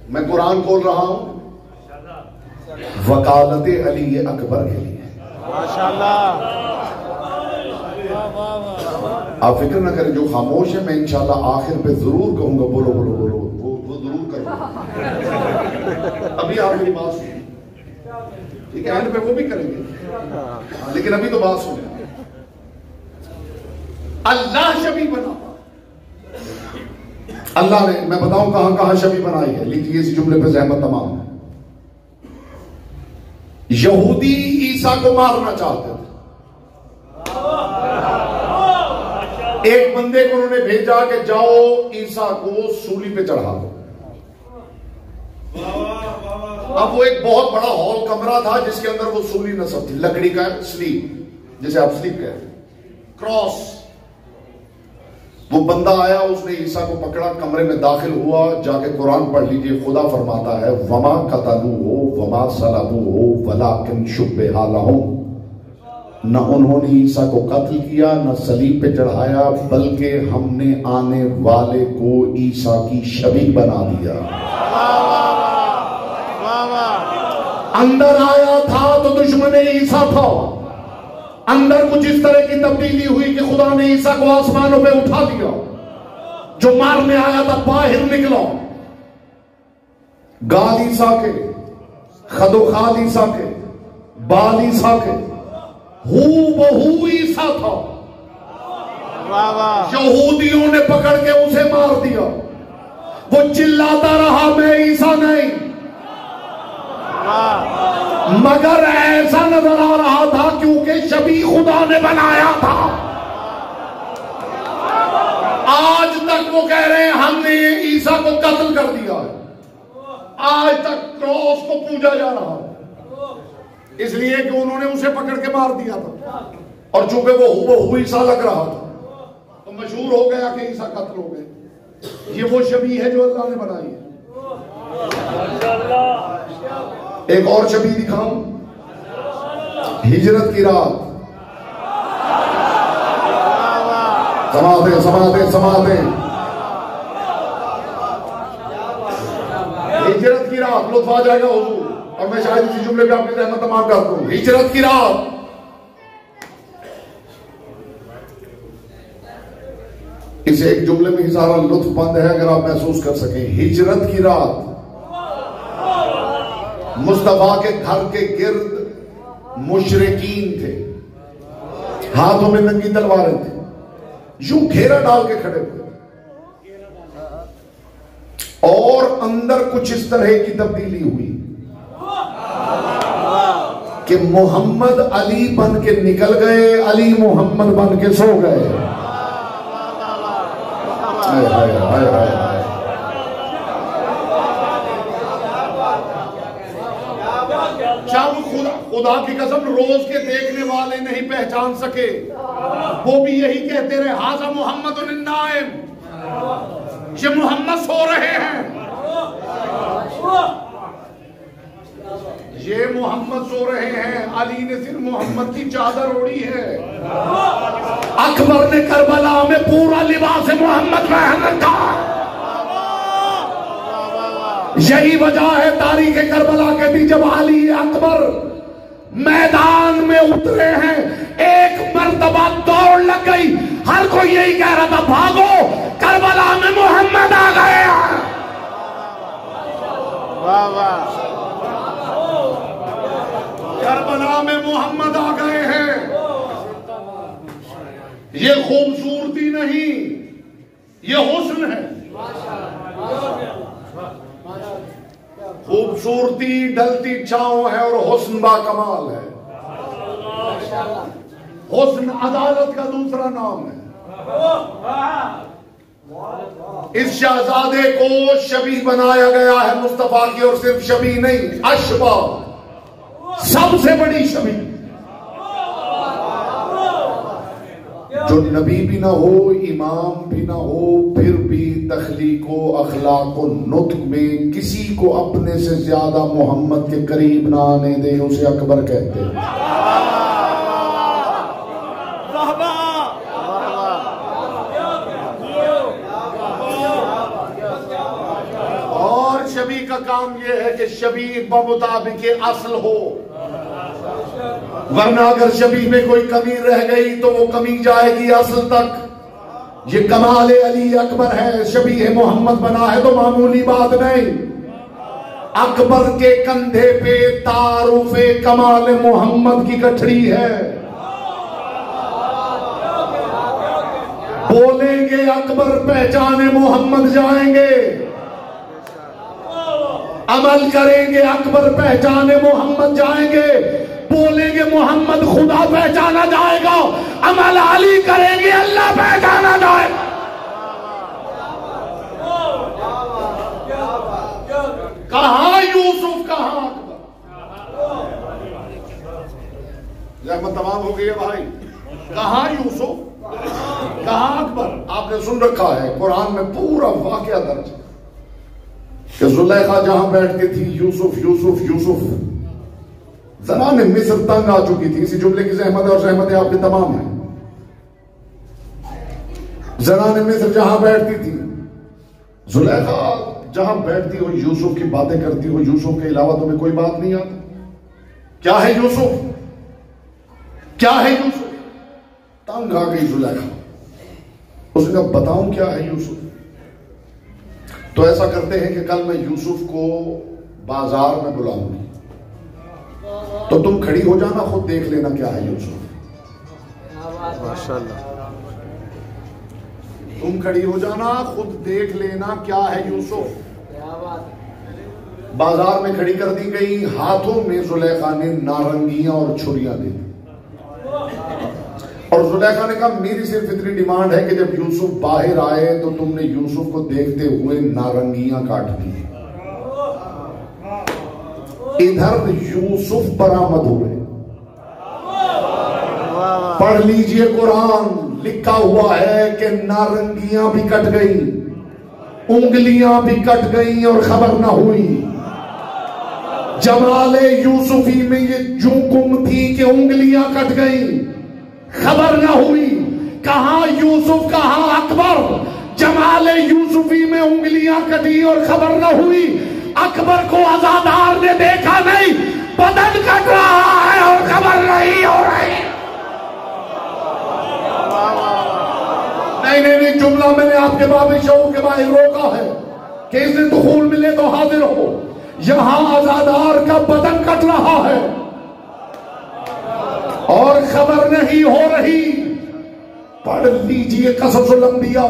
मैं कुरान खोल रहा हूं वकालत अली अकबर के लिए। माशाल्लाह। आप फिक्र ना करें, जो खामोश है मैं इंशाल्लाह आखिर पे जरूर कहूंगा बोलो बोलो बोलो, वो जरूर करूंगा। अभी आप मेरी बात सुनिए, ठीक है, एंड पे वो भी करेंगे, लेकिन अभी तो बात सुनिए। अल्लाह शबी बना, अल्लाह ने, मैं बताऊं कहां कहां शबी बनाई है, लीजिए इस जुमले पे ज़हमत तमाम। यहूदी ईसा को मारना चाहते थे, एक बंदे को उन्होंने भेजा कि जाओ ईसा को सूली पे चढ़ा दो। अब वो एक बहुत बड़ा हॉल कमरा था जिसके अंदर वो सूली नस्ब थी, लकड़ी का स्लीप, जिसे आप स्लीप कहते हैं, क्रॉस। वो बंदा आया, उसने ईसा को पकड़ा, कमरे में दाखिल हुआ, जाके कुरान पढ़ लीजिए, खुदा फरमाता है वमा कतलू हो वमा सलबू हो वलाकिन शुब्बिहा लहुम, न उन्होंने ईसा को कत्ल किया न सलीब पे चढ़ाया, बल्कि हमने आने वाले को ईसा की शबी बना दिया। अंदर आया था तो दुश्मन ईसा था, अंदर कुछ इस तरह की तब्दीली हुई कि खुदा ने ईसा को आसमानों पे उठा दिया। जो मारने आया था बाहर निकला, गाल ईसा के, खदोखाल ईसा के, बाल ईसा के, हू बहू ईसा था। यहूदियों ने पकड़ के उसे मार दिया। वो चिल्लाता रहा मैं ईसा नहीं, मगर ऐसा नजर आ रहा था क्योंकि शबी खुदा ने बनाया था। आज तक वो कह रहे हैं हमने ईसा को कत्ल कर दिया है, आज तक क्रॉस को पूजा जा रहा है, इसलिए कि उन्होंने उसे पकड़ के मार दिया था, और चूंकि वो ईसा लग रहा था तो मशहूर हो गया कि ईसा कत्ल हो गए। ये वो शबी है जो अल्लाह ने बनाई है। एक और शबी दिखाऊं, हिजरत की रात। समाते समाते समाते हिजरत की रात, लुत्फ आ जाएगा हुजूर, और मैं शायद इसी जुमले पे आपकी रहमत तमाम करता हूं। हिजरत की रात, इस एक जुमले में ही सारा लुत्फ बंद है, अगर आप महसूस कर सकें। हिजरत की रात, मुस्तफा के घर के गिर्द मुशरिकीन थे, हाथों में नंगी तलवारें थी, यूं घेरा डाल के खड़े हुए, और अंदर कुछ इस तरह की तब्दीली हुई कि मोहम्मद अली बन के निकल गए, अली मोहम्मद बन के सो गए। हाय हाय हाय हाय। जब खुदा की कसम रोज के देखने वाले नहीं पहचान सके, वो भी यही कहते रहे हाजा मोहम्मद नाइम, ये मोहम्मद सो रहे हैं, ये मोहम्मद सो रहे हैं। अली ने सिर्फ मोहम्मद की चादर ओढ़ी है, अकबर ने करबला में पूरा लिबास मोहम्मद पहन रखा। यही वजह है तारीख करबला के भी जब अली अकबर मैदान में उतरे हैं, एक मर्तबा दौड़ लग गई, हर कोई यही कह रहा था भागो करबला में मोहम्मद आ गए हैं। वाह वाह, करबला में मोहम्मद आ गए हैं। ये खूबसूरती नहीं, ये हुस्न है। खूबसूरती ढलती छांव है और हुस्न बाकमाल है। हुस्न अदालत का दूसरा नाम है। इस शहजादे को शबी बनाया गया है मुस्तफा की, और सिर्फ शबी नहीं, अशबा, सबसे बड़ी शबी। जो नबी भी ना हो, इमाम भी ना हो, फिर भी तख्लीको अखलाको नुत्क में किसी को अपने से ज्यादा मोहम्मद के करीब ना आने दे, उसे अकबर कहते हैं। और शबी का काम यह है कि शबी बमुताबिक असल हो, वरना अगर शबी में कोई कमी रह गई तो वो कमी जाएगी असल तक। ये कमाल अली अकबर है, शबी है मोहम्मद बना है तो मामूली बात नहीं। अकबर के कंधे पे तारुफे कमाल मोहम्मद की गठरी है। बोलेंगे अकबर पहचाने मोहम्मद जाएंगे, अमल करेंगे अकबर पहचाने मोहम्मद जाएंगे। बोलेंगे मोहम्मद खुदा पहचाना जाएगा, अमल अली करेंगे अल्लाह पहचाना जाएगा। कहां यूसुफ, कहां अकबर? जहमत तमाम हो गई है भाई। कहां यूसुफ, कहां अकबर? आपने सुन रखा है कुरान में पूरा वाकया दर्ज है कि जुलेखा जहां बैठ के थी, यूसुफ यूसुफ यूसुफ, ज़नाने मिस्र तंग आ चुकी थी। इसी जुमले की ज़हमत और सहमतें आपके तमाम है। ज़नाने मिस्र जहां बैठती थी, जुलेखा जहां बैठती हो, यूसुफ की बातें करती हो, यूसुफ के अलावा तुम्हें कोई बात नहीं आती। क्या है यूसुफ, क्या है यूसुफ? तंग आ गई जुलेखा। उसने कहा बताऊं क्या है यूसुफ? तो ऐसा करते हैं कि कल मैं यूसुफ को बाजार में बुलाऊंगी, तो तुम खड़ी हो जाना, खुद देख लेना क्या है यूसुफ। माशाल्लाह। तुम खड़ी हो जाना, खुद देख लेना क्या है यूसुफ। बाजार में खड़ी कर दी गई, हाथों में जुलेखा ने नारंगियां और छुरियां दी। और जुलेखा ने कहा मेरी सिर्फ इतनी डिमांड है कि जब यूसुफ बाहर आए तो तुमने यूसुफ को देखते हुए नारंगियां काटनी है। इधर यूसुफ बरामद हुए। पढ़ लीजिए कुरान, लिखा हुआ है कि नारंगियां भी कट गई, उंगलियां भी कट गई और खबर ना हुई। जमाले यूसुफी में ये जूं गुम थी कि उंगलियां कट गई, खबर ना हुई। कहां यूसुफ, कहां अकबर? जमाले यूसुफी में उंगलियां कटी और खबर ना हुई। अकबर को अज़ादार ने देखा नहीं, बदन कट रहा है और खबर नहीं हो रही। नहीं, जुमला मैंने आपके बाबे शऊर के बारे रोका है कि इस दिन दुखूल मिले तो हाजिर हो। यहां अज़ादार का बदन कट रहा है और खबर नहीं हो रही। पढ़ लीजिए कससुल अंबिया।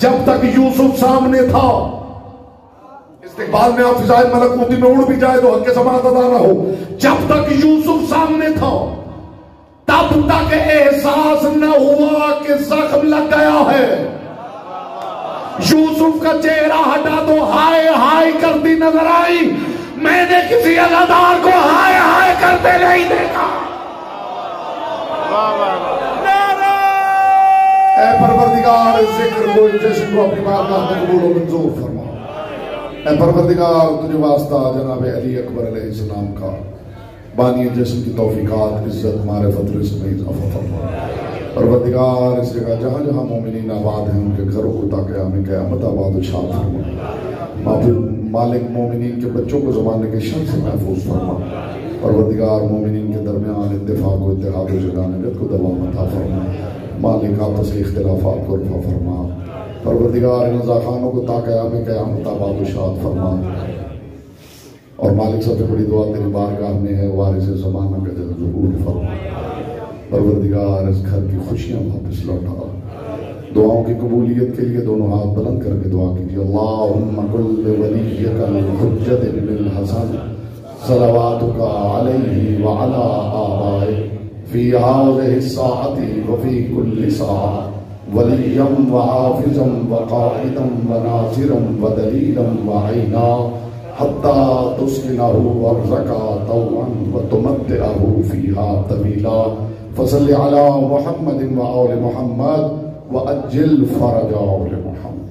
जब तक यूसुफ सामने था, इस्तिक़बाल में आप फिज़ाए मलकूती में उड़ भी जाए तो हक़ समाअत अदा ना हो, जब तक यूसुफ सामने था तब तक एहसास न हुआ कि जख्म लग गया है। यूसुफ का चेहरा हटा तो हाय हाय करती नजर आई। मैंने किसी अज़ादार को हाय हाय करते नहीं देखा। ऐ परवरदिगार, जिक्र को जश्न को अपनी बारगाह में कबूल और मंजूर फरमा। ऐ परवरदिगार, तुझे वास्ता जनाब अली अकबर अलैहिस्सलाम का बानी जश्न की तौफीकात, इज्जत, मारिफत, रिज़्क़ में इज़ाफ़ा फरमा। परवरदिगार, इस जगह जहाँ जहाँ मोमिनीन आबाद हैं उनके घरों को ताक़याम क़यामत आबाद और शाद फरमा। मालिक मोमिनीन के बच्चों को ज़माने के शर से महफूज फरमा। परवरदिगार, मोमिनीन के दरमियान इत्तेफ़ाक़ व इत्तेहाद व जगानत को दवाम अता फरमा। मालिक, आपस के इख्तिलाफ़ात को रफ़ा फरमा। परवरदिगार, इन रज़ाख़ानों को ताक़याम क़यामत आबाद और शाद फरमा। और मालिक, सबसे बड़ी दुआ तेरी बारगाह में है, वारिस ज़माना का ज़हूर फरमा। परवरदिगार इस घर की खुशियां वापस लौटा। दुआओं की कबूलियत के लिए दोनों हाथ बुलंद करके दुआ कीजिए। अल्लाहुम्मा कुल्ल वलिय्यकल हुज्जत इब्नुल हसन सलवातुका अलैहि व अला आबाए फी हाज़िहि साअति व फी कुल्ली साअ वलिय्यम व हाफिज़म व क़ाइदम व नासिरम व दलीलम व ऐना हत्ता तुस्किनहु अर्ज़का तौअन व तुमत्तिअहु फ़ीहा तवीला फसल्लि अला मुहम्मदिन व आलि मुहम्मद व अज्जिल फ़रजा आलि मुहम्मद।